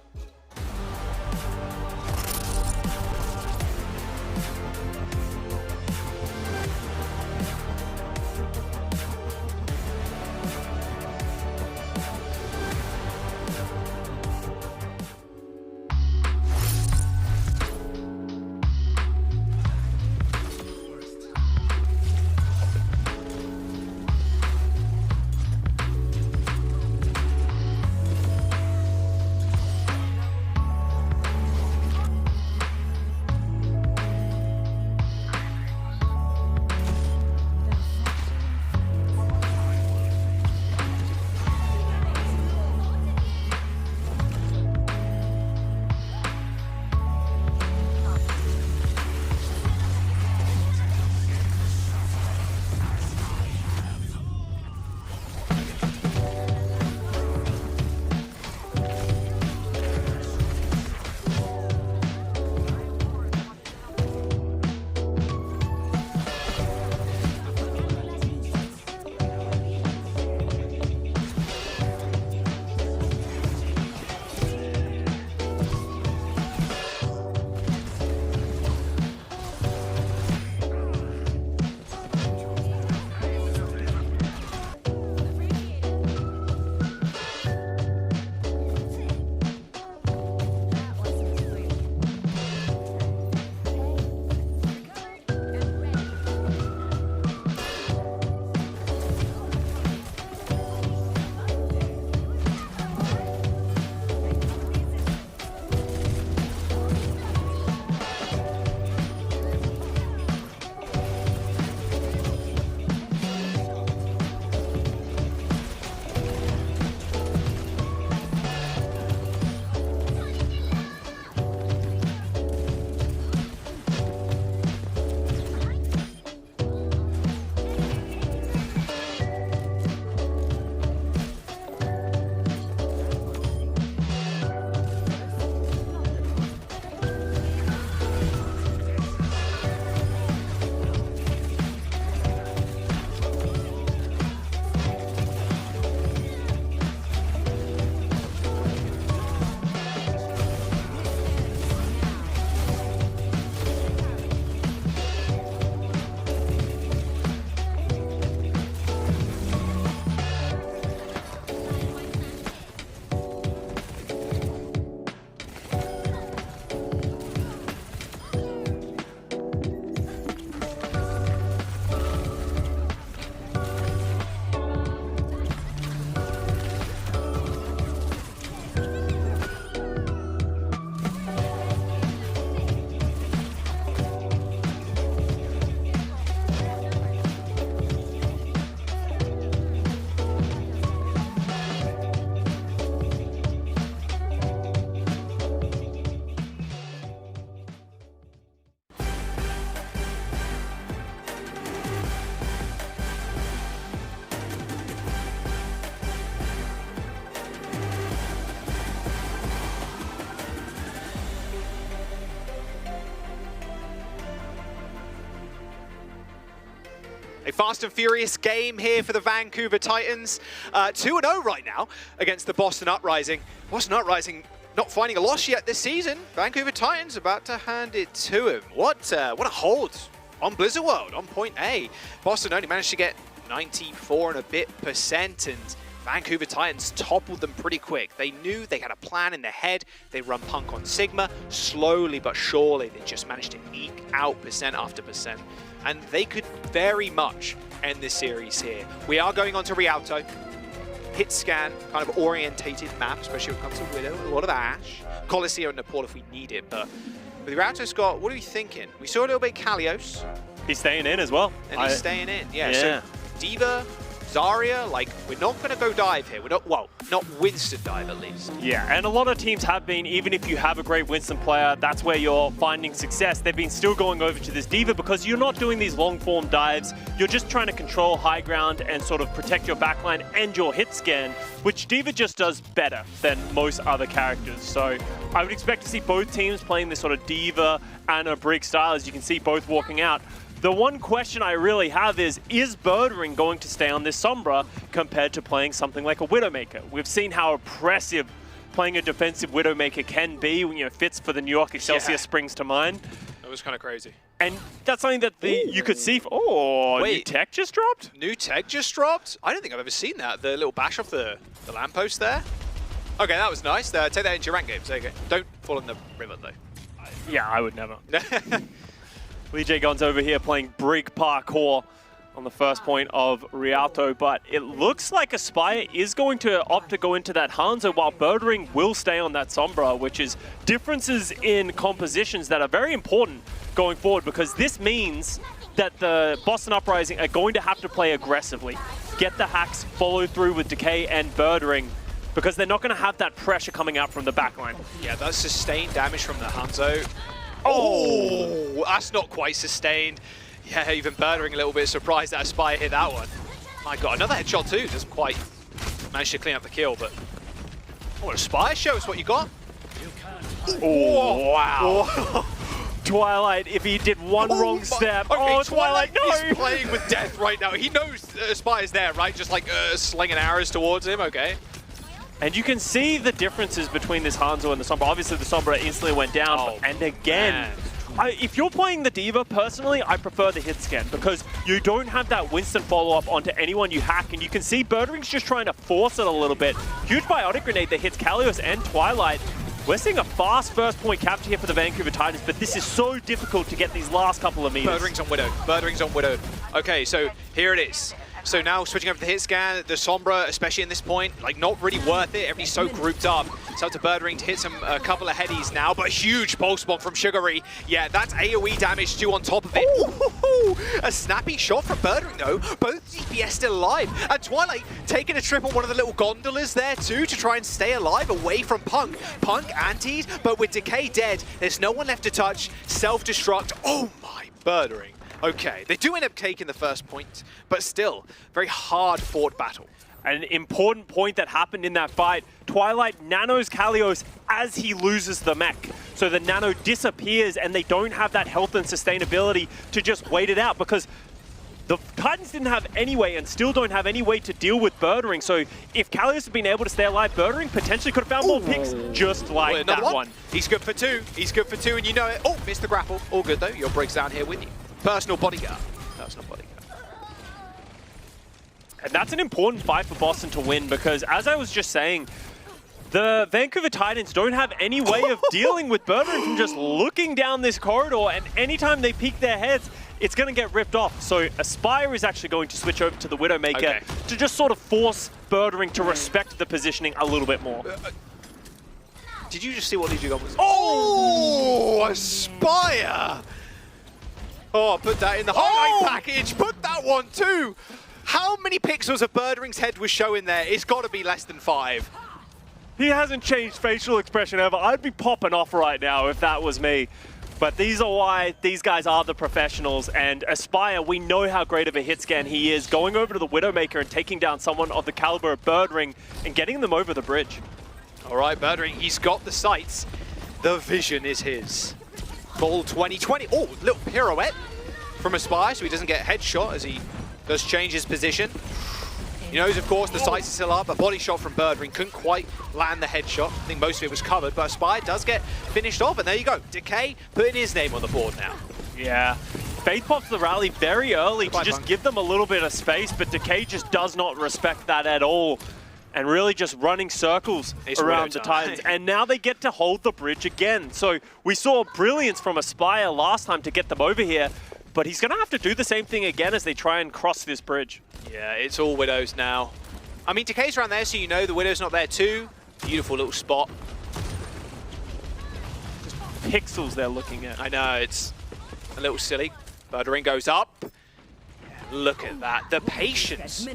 Speaker 2: A fast and furious game here for the Vancouver Titans. 2-0 right now against the Boston Uprising. Boston Uprising not finding a loss yet this season. Vancouver Titans about to hand it to him. What a hold on Blizzard World on point A. Boston only managed to get 94 and a bit %, and Vancouver Titans toppled them pretty quick. They knew they had a plan in their head. They run Punk on Sigma. Slowly but surely, they just managed to eke out percent after percent. And they could very much end this series here. We are going on to Rialto. Hit scan, kind of orientated map, especially when it comes to Widow. A lot of Ash. Coliseum and Nepal if we need it. But with Rialto, Scott, what are we thinking? We saw a little bit Kalios.
Speaker 1: He's staying in as well.
Speaker 2: And he's staying in, yeah. So Diva, Zarya, like, we're not going to go dive here. We're not, well, not Winston dive at least.
Speaker 1: Yeah, and a lot of teams have been, even if you have a great Winston player, that's where you're finding success. They've been still going over to this Diva because you're not doing these long form dives. You're just trying to control high ground and sort of protect your backline and your hit scan, which Diva just does better than most other characters. So I would expect to see both teams playing this sort of Diva and a Brig style, as you can see both walking out. The one question I really have is Birdring going to stay on this Sombra compared to playing something like a Widowmaker? We've seen how oppressive playing a defensive Widowmaker can be when, you know, fits for the New York Excelsior springs to mind.
Speaker 2: That was kind of crazy.
Speaker 1: And that's something that you could see. New tech just dropped?
Speaker 2: New tech just dropped? I don't think I've ever seen that. The little bash off the lamppost there. Okay, that was nice. Take that into your rank games. There you go. Don't fall in the river, though.
Speaker 1: Yeah, I would never. Lee J. Guns over here playing Brig Parkour on the first point of Rialto, but it looks like Aspire is going to opt to go into that Hanzo while Birdring will stay on that Sombra, which is differences in compositions that are very important going forward, because this means that the Boston Uprising are going to have to play aggressively, get the hacks, follow through with Decay and Birdring, because they're not going to have that pressure coming out from the backline.
Speaker 2: Yeah, that's sustained damage from the Hanzo. Oh, that's not quite sustained. Yeah, even Birdring a little bit surprised that Aspire hit that one. My God, another headshot too. Doesn't quite manage to clean up the kill, but... Oh, Aspire, show us what you got.
Speaker 1: Oh, wow. Twilight, if he did one wrong step.
Speaker 2: Okay,
Speaker 1: Twilight, no!
Speaker 2: He's playing with death right now. He knows Aspire's there, right? Just like slinging arrows towards him, okay.
Speaker 1: And you can see the differences between this Hanzo and the Sombra. Obviously, the Sombra instantly went down. And again, if you're playing the Diva, personally, I prefer the hit scan because you don't have that Winston follow-up onto anyone you hack. And you can see Birdring's just trying to force it a little bit. Huge biotic grenade that hits Kalios and Twilight. We're seeing a fast first point capture here for the Vancouver Titans, but this is so difficult to get these last couple of meters.
Speaker 2: Birdring's on Widow. Birdring's on Widow. Okay, so here it is. So now switching over to the hit scan, the Sombra, especially in this point, like not really worth it. Everybody's so grouped up. It's up to Birdring to hit a couple of headies now, but a huge pulse bomb from Sugary. Yeah, that's AoE damage too on top of it. Ooh, a snappy shot from Birdring though. Both DPS still alive. And Twilight taking a trip on one of the little gondolas there too to try and stay alive away from Punk. Punk antied, but with Decay dead, there's no one left to touch. Self-destruct. Oh my, Birdring. Okay, they do end up taking the first point, but still, very hard-fought battle.
Speaker 1: An important point that happened in that fight, Twilight nanos Kalios as he loses the mech. So the nano disappears and they don't have that health and sustainability to just wait it out, because the Titans didn't have any way and still don't have any way to deal with Birdring. So if Kalios had been able to stay alive, Birdring potentially could have found more picks just like that one.
Speaker 2: He's good for two. He's good for two, and you know it. Oh, missed the grapple. All good, though. Your Brig's down here with you. Personal bodyguard. Personal bodyguard.
Speaker 1: And that's an important fight for Boston to win, because as I was just saying, the Vancouver Titans don't have any way of dealing with Birdring from just looking down this corridor, and anytime they peek their heads, it's going to get ripped off. So Aspire is actually going to switch over to the Widowmaker to just sort of force Birdring to respect the positioning a little bit more.
Speaker 2: Did you just see what Legion was? Oh, Aspire! Oh, put that in the highlight package. Put that one too. How many pixels of Birdring's head was showing there? It's got to be less than 5.
Speaker 1: He hasn't changed facial expression ever. I'd be popping off right now if that was me. But these are why these guys are the professionals. And Aspire, we know how great of a hit scan he is. Going over to the Widowmaker and taking down someone of the caliber of Birdring and getting them over the bridge.
Speaker 2: All right, Birdring, he's got the sights. The vision is his. Full 2020. Oh, little pirouette from Aspire, so he doesn't get headshot as he Does change his position. He knows, of course, the sights are still up. A body shot from Birdring couldn't quite land the headshot. I think most of it was covered, but Aspire does get finished off, and there you go. Decay putting his name on the board now.
Speaker 1: Yeah. Faith pops the rally very early to just give them a little bit of space, but Decay just does not respect that at all. And really just running circles around the Titans. And now they get to hold the bridge again. So we saw brilliance from Aspire last time to get them over here, but he's going to have to do the same thing again as they try and cross this bridge.
Speaker 2: Yeah, it's all Widows now. I mean, Decay's around there, so you know the Widow's not there too. Beautiful little spot.
Speaker 1: Just pixels they're looking at.
Speaker 2: I know, it's a little silly. Birdring goes up. Look at that, the patience.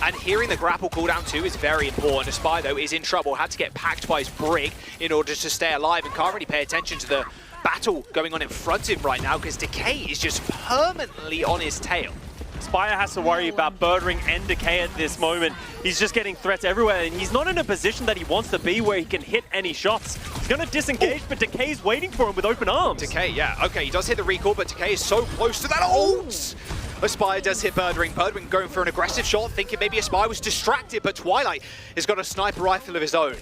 Speaker 2: And hearing the grapple cooldown too is very important. Aspire, though, is in trouble. Had to get packed by his brig in order to stay alive and can't really pay attention to the battle going on in front of him right now because Decay is just permanently on his tail.
Speaker 1: Aspire has to worry about Birdring and Decay at this moment. He's just getting threats everywhere, and he's not in a position that he wants to be where he can hit any shots. He's going to disengage, but Decay's waiting for him with open arms.
Speaker 2: Decay, yeah. Okay, he does hit the recall, but Decay is so close to that ult! Aspire does hit Birdring. Birdring going for an aggressive shot, thinking maybe Aspire was distracted, but Twilight has got a sniper rifle of his own.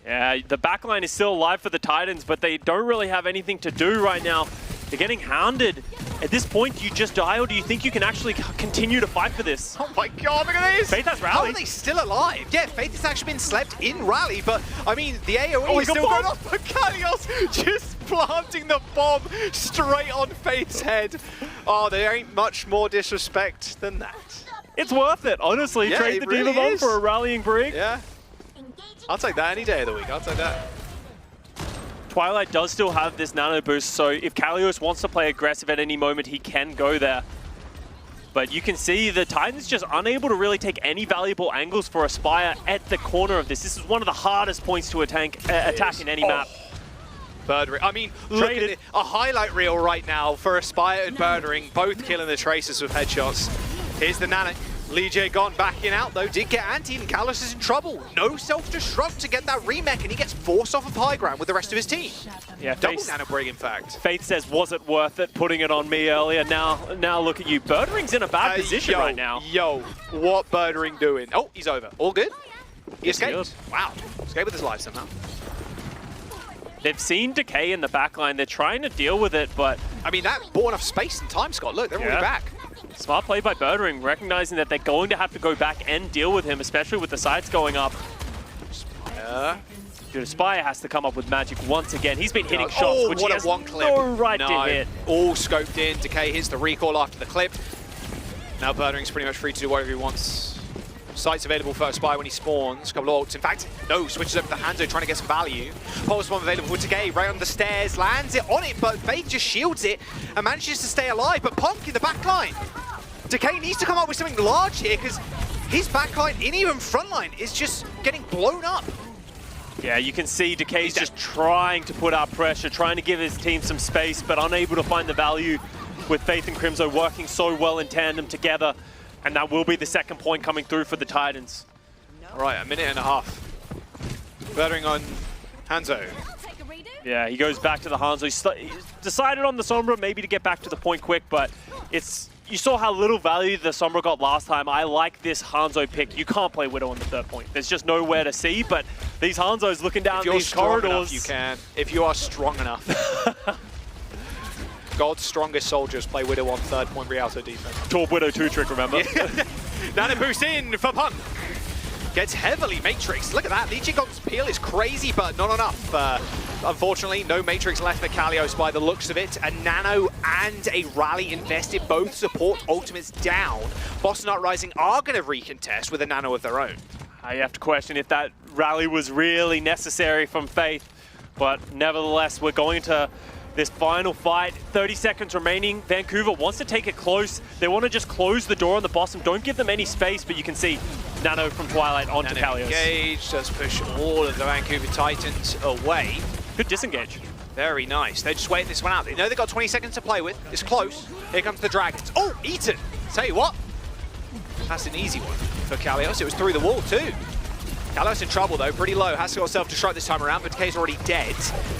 Speaker 1: Yeah, the backline is still alive for the Titans, but they don't really have anything to do right now. They're getting hounded. At this point, do you just die, or do you think you can actually continue to fight for this?
Speaker 2: Oh my god, look at this!
Speaker 1: Faith has rally.
Speaker 2: How are they still alive? Yeah, Faith has actually been slept in rally, but I mean, the AoE is still going off for Kalios, just planting the bomb straight on Faith's head. Oh, there ain't much more disrespect than that.
Speaker 1: It's worth it, honestly.
Speaker 2: Yeah,
Speaker 1: trade the
Speaker 2: really
Speaker 1: Diva bomb
Speaker 2: is.
Speaker 1: for a rallying brig.
Speaker 2: Yeah. I'll take that any day of the week, I'll take that.
Speaker 1: Twilight does still have this nano boost, so if Kalios wants to play aggressive at any moment, he can go there. But you can see the Titans just unable to really take any valuable angles for Aspire at the corner of this. This is one of the hardest points to attack in any map.
Speaker 2: Birdring, I mean, look at it. A highlight reel right now for Aspire and Birdring, both killing the Tracers with headshots. Here's the nano. Lee J gone backing out though, did get anti and Kalios is in trouble. No self-destruct to get that remech and he gets forced off of high ground with the rest of his team.
Speaker 1: Yeah,
Speaker 2: double nano brig in fact.
Speaker 1: Faith says, was it worth it putting it on me earlier? Now look at you. Birdring's in a bad position right now.
Speaker 2: Yo, what Birdring doing? Oh, he's over. All good? He
Speaker 1: Yes,
Speaker 2: escaped. Wow, escaped with his life somehow.
Speaker 1: They've seen Decay in the backline. They're trying to deal with it, but...
Speaker 2: I mean, that bought enough space and time, Scott. Look, they're already back.
Speaker 1: Smart play by Birdring, recognizing that they're going to have to go back and deal with him, especially with the sights going up. Dude, Aspire has to come up with magic once again. He's been hitting shots, which he has no right to hit.
Speaker 2: All scoped in. Decay hits the recall after the clip. Now Birdring's pretty much free to do whatever he wants. Sights available for Aspire when he spawns. Couple of ults. In fact, no, switches over to Hanzo trying to get some value. Pulse bomb available for Decay right on the stairs. Lands it on it, but Faith just shields it and manages to stay alive. But Punk in the backline. Decay needs to come up with something large here because his backline, and even frontline, is just getting blown up.
Speaker 1: Yeah, you can see Decay's just trying to put out pressure, trying to give his team some space, but unable to find the value with Faith and Crimzo working so well in tandem together. And that will be the second point coming through for the Titans.
Speaker 2: All right, a minute and a half. Birdring on Hanzo.
Speaker 1: Yeah, he goes back to the Hanzo. He's decided on the Sombra, maybe to get back to the point quick, but you saw how little value the Sombra got last time. I like this Hanzo pick. You can't play Widow on the third point. There's just nowhere to see, but these Hanzos looking down these corridors.
Speaker 2: Enough, you can. If you are strong enough. God's strongest soldiers play Widow on third point Rialto defense.
Speaker 1: Torb Widow 2 trick, remember?
Speaker 2: Nano boost in for Punk. Gets heavily Matrix. Look at that. Lee Jigong's peel is crazy, but not enough. Unfortunately, no Matrix left for Kalios by the looks of it. A Nano and a Rally invested. Both support ultimates down. Boston Uprising are going to recontest with a Nano of their own.
Speaker 1: You have to question if that Rally was really necessary from Faith. But nevertheless, we're going to this final fight. 30 seconds remaining. Vancouver wants to take it close. They want to just close the door on the Boston. Don't give them any space, but you can see Nano from Twilight onto Kalios.
Speaker 2: Engage, does push all of the Vancouver Titans away.
Speaker 1: Good disengage.
Speaker 2: Very nice. They're just waiting this one out. They know they've got 20 seconds to play with. It's close. Here comes the Dragons. Oh, Eaton! Tell you what, that's an easy one for Kalios. It was through the wall too. Kalios in trouble though, pretty low. Has to go self-destruct this time around, but Decay's already dead.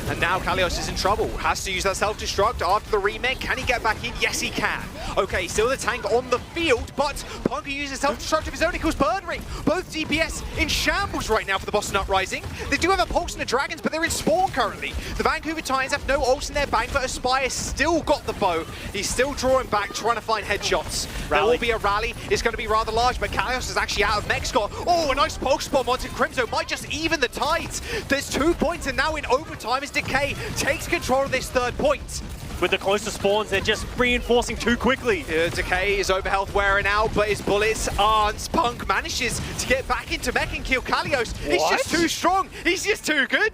Speaker 2: And now Kalios is in trouble. Has to use that self-destruct after the remake. Can he get back in? Yes, he can. Okay, still the tank on the field, but Punk uses self-destruct of his own. It calls Birdring. Both DPS in shambles right now for the Boston Uprising. They do have a pulse in the Dragons, but they're in spawn currently. The Vancouver Titans have no ults in their bank, but Aspire still got the bow. He's still drawing back, trying to find headshots. There will be a rally. It's going to be rather large, but Kalios is actually out of mech score. Oh, a nice pulse bomb onto Crimzo. Might just even the tides. There's 2 points, and now in overtime as Decay takes control of this 3rd point.
Speaker 1: With the closer spawns, they're just reinforcing too quickly.
Speaker 2: Decay is over health wearing out, but his bullets aren't. Punk manages to get back into mech and kill Kalios. He's just too strong. He's just too good.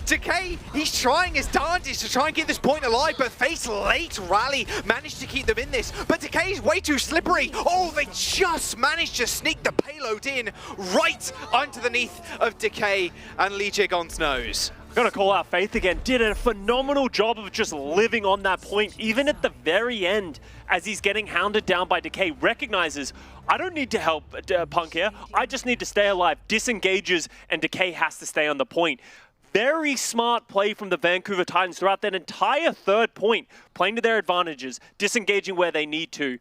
Speaker 2: Decay, he's trying his darndest to try and get this point alive, but Fate's late rally managed to keep them in this. But Decay's way too slippery. Oh, they just managed to sneak the payload in right underneath of Decay and Lee Jae-gon's nose.
Speaker 1: Gotta call out Faith again. Did a phenomenal job of just living on that point, even at the very end, as he's getting hounded down by Decay. Recognizes, I don't need to help Punk here. I just need to stay alive. Disengages, and Decay has to stay on the point. Very smart play from the Vancouver Titans throughout that entire 3rd point, playing to their advantages, disengaging where they need to.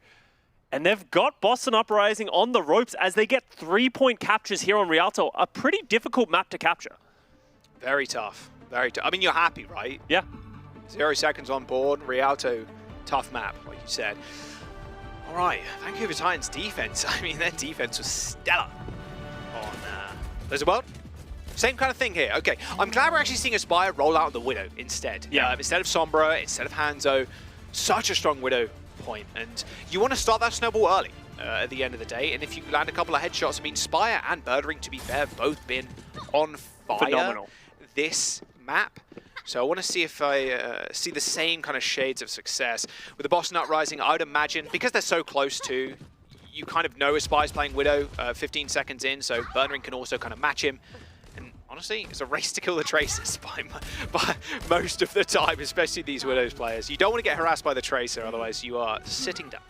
Speaker 1: And they've got Boston Uprising on the ropes as they get 3-point captures here on Rialto. A pretty difficult map to capture.
Speaker 2: Very tough. Very tough. I mean, you're happy, right?
Speaker 1: Yeah.
Speaker 2: 0 seconds on board. Rialto, tough map, like you said. All right, Vancouver Titans defense. I mean, their defense was stellar on Blizzard World. Same kind of thing here. Okay, I'm glad we're actually seeing Aspire roll out the Widow instead.
Speaker 1: Yeah.
Speaker 2: Instead of Sombra, instead of Hanzo. Such a strong Widow point. And you want to start that snowball early at the end of the day. And if you land a couple of headshots, I mean, Spire and Birdring, to be fair, have both been on fire.
Speaker 1: Phenomenal.
Speaker 2: This map. So I want to see if I see the same kind of shades of success. With the Boston Uprising, I would imagine, because they're so close to, you kind of know Aspire's playing Widow 15 seconds in, so Birdring can also kind of match him. Honestly, it's a race to kill the Tracers by most of the time, especially these Widows players. You don't want to get harassed by the Tracer, otherwise you are sitting duck.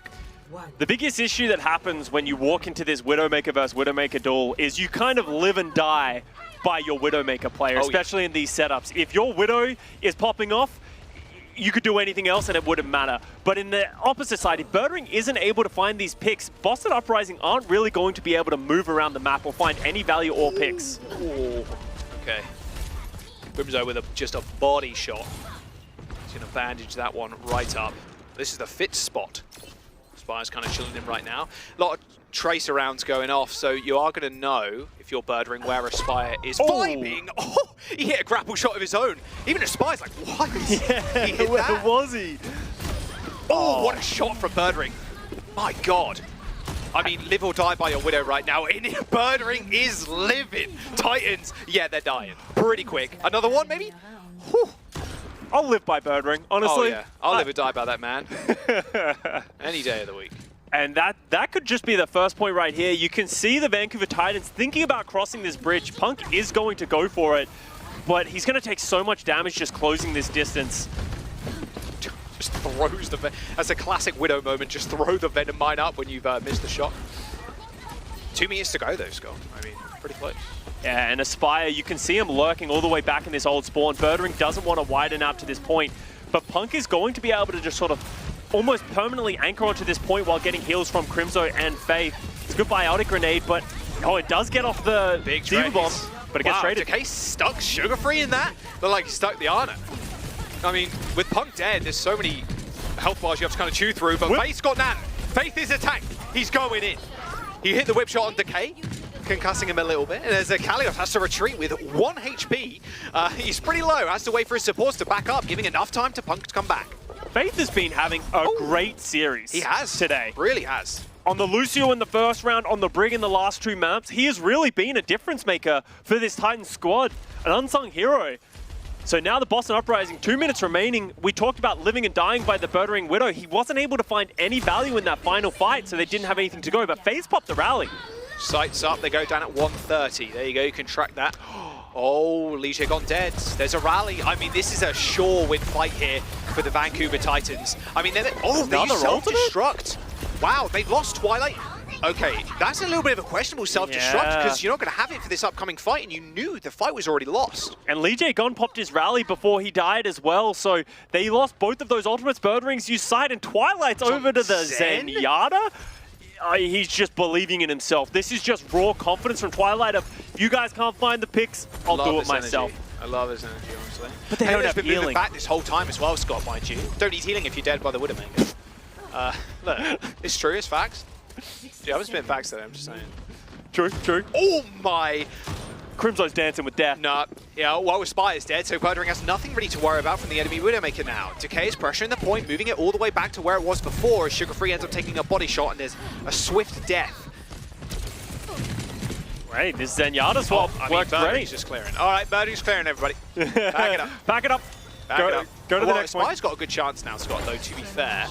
Speaker 1: The biggest issue that happens when you walk into this Widowmaker versus Widowmaker duel is you kind of live and die by your Widowmaker player, especially in these setups. If your Widow is popping off, you could do anything else and it wouldn't matter. But in the opposite side, if Birdring isn't able to find these picks, Boston Uprising aren't really going to be able to move around the map or find any value or picks.
Speaker 2: Ooh. Okay. Crimzo with just a body shot. He's going to bandage that one right up. This is the fit spot. Spire's kind of chilling in right now. A lot of tracer rounds going off, so you are going to know, if you're Birdring, where Aspire is vibing. Oh, he hit a grapple shot of his own. Even Aspire's like, what?
Speaker 1: Yeah,
Speaker 2: he hit
Speaker 1: where
Speaker 2: that.
Speaker 1: was he?
Speaker 2: Oh, what a shot from Birdring. My God. I mean, live or die by your Widow right now. Birdring is living. Titans, yeah, they're dying. Pretty quick. Another one, maybe? Whew.
Speaker 1: I'll live by Birdring, honestly.
Speaker 2: Oh, yeah. I'll live or die by that man. Any day of the week.
Speaker 1: And that could just be the first point right here. You can see the Vancouver Titans thinking about crossing this bridge. Punk is going to go for it, but he's going to take so much damage just closing this distance.
Speaker 2: Just throws the... That's a classic Widow moment. Just throw the Venom Mine up when you've missed the shot. 2 meters to go, though, Scott. I mean, pretty close.
Speaker 1: Yeah, and Aspire, you can see him lurking all the way back in this old spawn. Birdring doesn't want to widen out to this point, but Punk is going to be able to just sort of almost permanently anchor onto this point while getting heals from Crimzo and Faith. It's a good biotic grenade, but oh, it does get off the Diva Bomb, but it gets traded.
Speaker 2: Decay stuck Sugar-Free in that? Look like he stuck the Ana. I mean, with Punk dead, there's so many health bars you have to kind of chew through, but Faith's got Nan. Faith is attacked. He's going in. He hit the whip shot on Decay, concussing him a little bit, and as Kalios has to retreat with 1 HP, he's pretty low, has to wait for his supports to back up, giving enough time to Punk to come back.
Speaker 1: Faith has been having a great series.
Speaker 2: He has.
Speaker 1: Today.
Speaker 2: Really has.
Speaker 1: On the Lucio in the first round, on the Brig in the last 2 maps, he has really been a difference maker for this Titans squad, an unsung hero. So now the Boston Uprising, 2 minutes remaining. We talked about living and dying by the Birdring Widow. He wasn't able to find any value in that final fight, so they didn't have anything to go, but FaZe popped the rally.
Speaker 2: Sights up, they go down at 130. There you go, you can track that. Oh, Lee Jae-gon dead. There's a rally. I mean, this is a sure win fight here for the Vancouver Titans. I mean, they self-destruct. Wow, they lost Twilight Okay, that's a little bit of a questionable self-destruct because you're not going to have it for this upcoming fight, and you knew the fight was already lost.
Speaker 1: And Lee Jae Gon popped his rally before he died as well, so they lost both of those ultimates. Bird Rings used side, and Twilight's over to the Zenyatta. He's just believing in himself. This is just raw confidence from Twilight of, you guys can't find the picks, I'll do it myself.
Speaker 2: I love his energy, honestly.
Speaker 1: But they don't have
Speaker 2: been
Speaker 1: healing.
Speaker 2: moving back this whole time as well, Scott, mind you. Don't need healing if you're dead by the Widowmaker. Look, it's true, it's facts. Yeah, I was spitting facts there, I'm just saying.
Speaker 1: True, true.
Speaker 2: Oh my!
Speaker 1: Crimzo's dancing with death.
Speaker 2: Nah, yeah, well, Spy is dead, so Birdring has nothing really to worry about from the enemy Widowmaker now. Decay is pressuring the point, moving it all the way back to where it was before, as Sugar Free ends up taking a body shot, and there's a swift death.
Speaker 1: Great, this Zenyatta swap worked great.
Speaker 2: Just clearing. All right, Birdring's clearing, everybody. Back it up.
Speaker 1: Back it up. Go to the next one.
Speaker 2: Spy's got a good chance now, Scott, though, to be fair.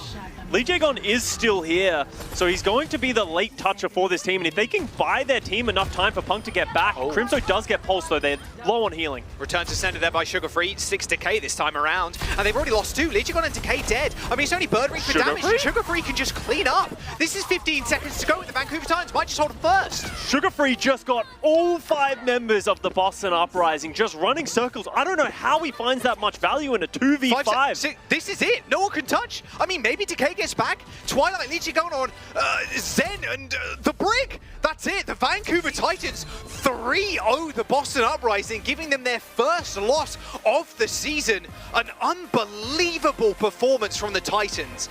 Speaker 1: Lee Jae Gon is still here, so he's going to be the late toucher for this team, and if they can buy their team enough time for Punk to get back, Crimzo does get pulsed, though they're low on healing.
Speaker 2: Return to center there by Sugar Free, 6 Decay this time around, and they've already lost 2. Lee Jae Gon and Decay dead. I mean, it's only Bird Ring for damage, and Sugar Free can just clean up. This is 15 seconds to go, with the Vancouver Titans might just hold it first.
Speaker 1: Sugar Free just got all 5 members of the Boston Uprising just running circles. I don't know how he finds that much value in a 2v5.
Speaker 2: This is it. No one can touch. I mean, maybe Decay gets back. Twilight, Lee Jae Gon on Zen and the Brig. That's it. The Vancouver Titans 3-0 the Boston Uprising, giving them their first loss of the season. An unbelievable performance from the Titans.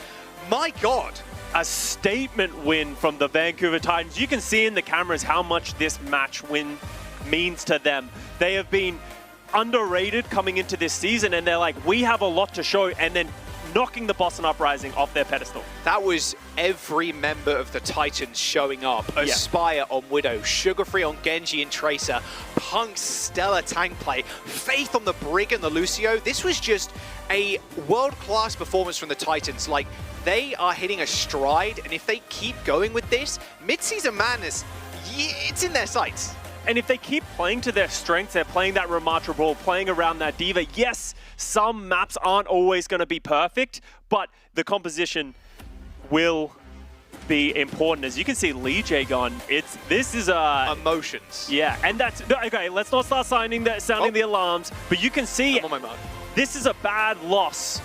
Speaker 2: My God.
Speaker 1: A statement win from the Vancouver Titans. You can see in the cameras how much this match win means to them. They have been underrated coming into this season, and they're like, we have a lot to show, and then knocking the Boston Uprising off their pedestal.
Speaker 2: That was every member of the Titans showing up. Aspire on Widow, Sugar Free on Genji and Tracer, Punk's stellar tank play, Faith on the Brig and the Lucio. This was just a world-class performance from the Titans. Like, they are hitting a stride, and if they keep going with this, mid-season madness, it's in their sights.
Speaker 1: And if they keep playing to their strengths, they're playing that Ramatra ball, playing around that Diva. Yes, some maps aren't always going to be perfect, but the composition will be important. As you can see, Lee Jae Gon, this is
Speaker 2: emotions.
Speaker 1: Yeah, and that's okay. Let's not start sounding the alarms, but you can see
Speaker 2: I'm on my mark.
Speaker 1: This is a bad loss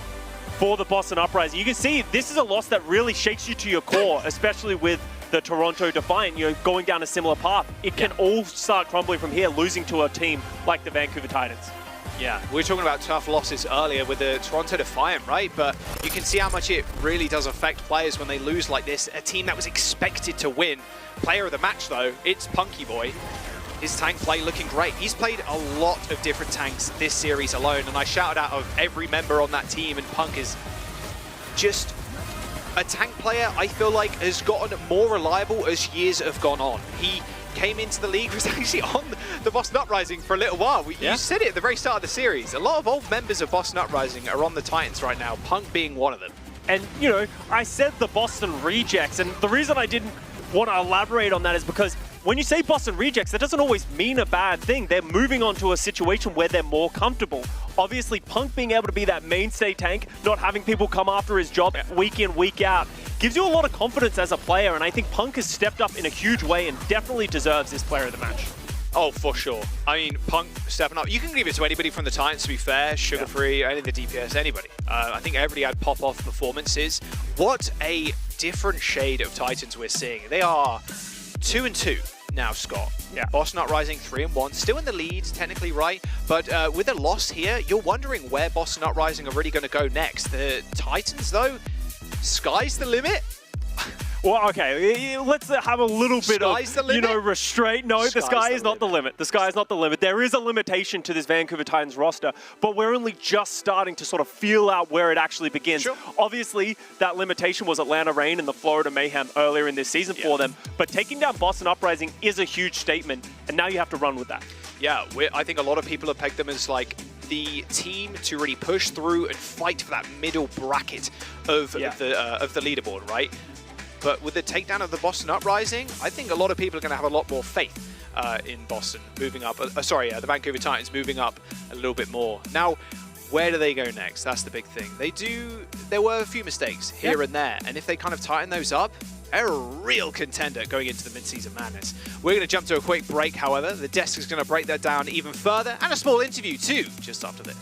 Speaker 1: for the Boston Uprising. You can see this is a loss that really shakes you to your core, especially with the Toronto Defiant, going down a similar path. It can all start crumbling from here, losing to a team like the Vancouver Titans.
Speaker 2: Yeah, we were talking about tough losses earlier with the Toronto Defiant, right? But you can see how much it really does affect players when they lose like this. A team that was expected to win. Player of the match, though, it's Punky Boy. His tank play looking great. He's played a lot of different tanks this series alone, and I shouted out of every member on that team, and Punk is just a tank player I feel like has gotten more reliable as years have gone on. He came into the league, was actually on the Boston Uprising for a little while. You said it at the very start of the series. A lot of old members of Boston Uprising are on the Titans right now, Punk being one of them.
Speaker 1: And, I said the Boston Rejects, and the reason I didn't want to elaborate on that is because when you say Boston Rejects, that doesn't always mean a bad thing. They're moving on to a situation where they're more comfortable. Obviously, Punk being able to be that mainstay tank, not having people come after his job week in, week out, gives you a lot of confidence as a player, and I think Punk has stepped up in a huge way and definitely deserves this player of the match.
Speaker 2: Oh, for sure. I mean, Punk stepping up. You can give it to anybody from the Titans, to be fair. Sugar Free, any of the DPS, anybody. I think everybody had pop-off performances. What a different shade of Titans we're seeing. They are 2-2 now, Scott.
Speaker 1: Yeah.
Speaker 2: Boston Uprising 3-1, still in the lead, technically, right? But with a loss here, you're wondering where Boston Uprising are really going to go next. The Titans, though, sky's the limit.
Speaker 1: Well, okay, let's have a little bit of, restraint. No, the sky is not the limit. The sky is not the limit. There is a limitation to this Vancouver Titans roster, but we're only just starting to sort of feel out where it actually begins.
Speaker 2: Sure.
Speaker 1: Obviously, that limitation was Atlanta Reign and the Florida Mayhem earlier in this season for them, but taking down Boston Uprising is a huge statement, and now you have to run with that.
Speaker 2: Yeah, I think a lot of people have pegged them as like the team to really push through and fight for that middle bracket of the leaderboard, right? But with the takedown of the Boston Uprising, I think a lot of people are going to have a lot more faith in Boston moving up. The Vancouver Titans moving up a little bit more. Now, where do they go next? That's the big thing. There were a few mistakes here and there, and if they kind of tighten those up, They're a real contender going into the mid-season madness. We're going to jump to a quick break, however. The desk is going to break that down even further, and a small interview too, just after this.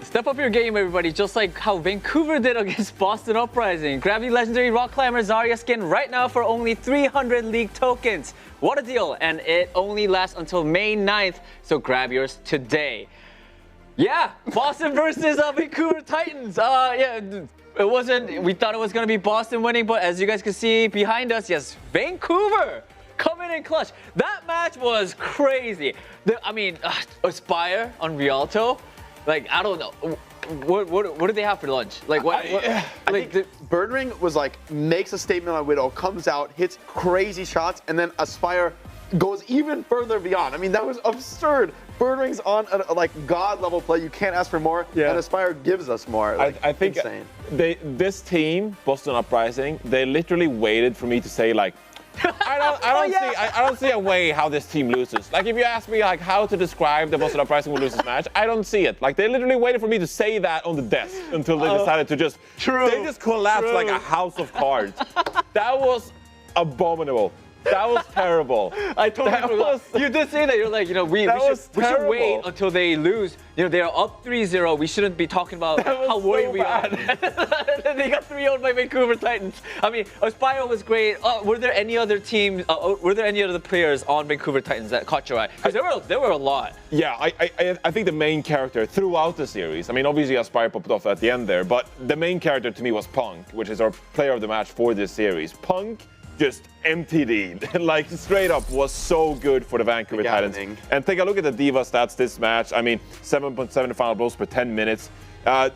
Speaker 4: Step up your game, everybody, just like how Vancouver did against Boston Uprising. Grab the legendary Rock Climber Zarya skin right now for only 300 League tokens. What a deal, and it only lasts until May 9th, so grab yours today. Yeah, Boston versus Vancouver Titans. Yeah, it wasn't, we thought it was going to be Boston winning, but as you guys can see behind us, yes, Vancouver coming in clutch. That match was crazy. I mean, Aspire on Rialto. Like, I don't know. What do they have for lunch? Like,
Speaker 5: I think Birdring was like, makes a statement on Widow, comes out, hits crazy shots, and then Aspire goes even further beyond. I mean, that was absurd. Birdring's on a like god level play. You can't ask for more. Yeah. And Aspire gives us more. Like,
Speaker 6: I think
Speaker 5: insane.
Speaker 6: This team, Boston Uprising, they literally waited for me to say like, I don't see a way how this team loses. Like, if you ask me like how to describe the Boston Uprising will lose this match, I don't see it. Like, they literally waited for me to say that on the desk until they decided to just. They just collapsed like a house of cards. That was abominable. That was terrible.
Speaker 4: I totally forgot. You did say that. You're like, we should wait until they lose. They're up 3-0. We shouldn't be talking about how worried we are. They got 3-0 by Vancouver Titans. I mean, Aspire was great. Were there any other teams? Were there any other players on Vancouver Titans that caught your eye? Because there were a lot.
Speaker 6: Yeah, I think the main character throughout the series. I mean, obviously Aspire popped off at the end there, but the main character to me was Punk, which is our player of the match for this series. Punk just MTD'd, like straight up was so good for the Vancouver Titans. And take a look at the Diva stats this match. I mean, 7.7 final blows per 10 minutes. I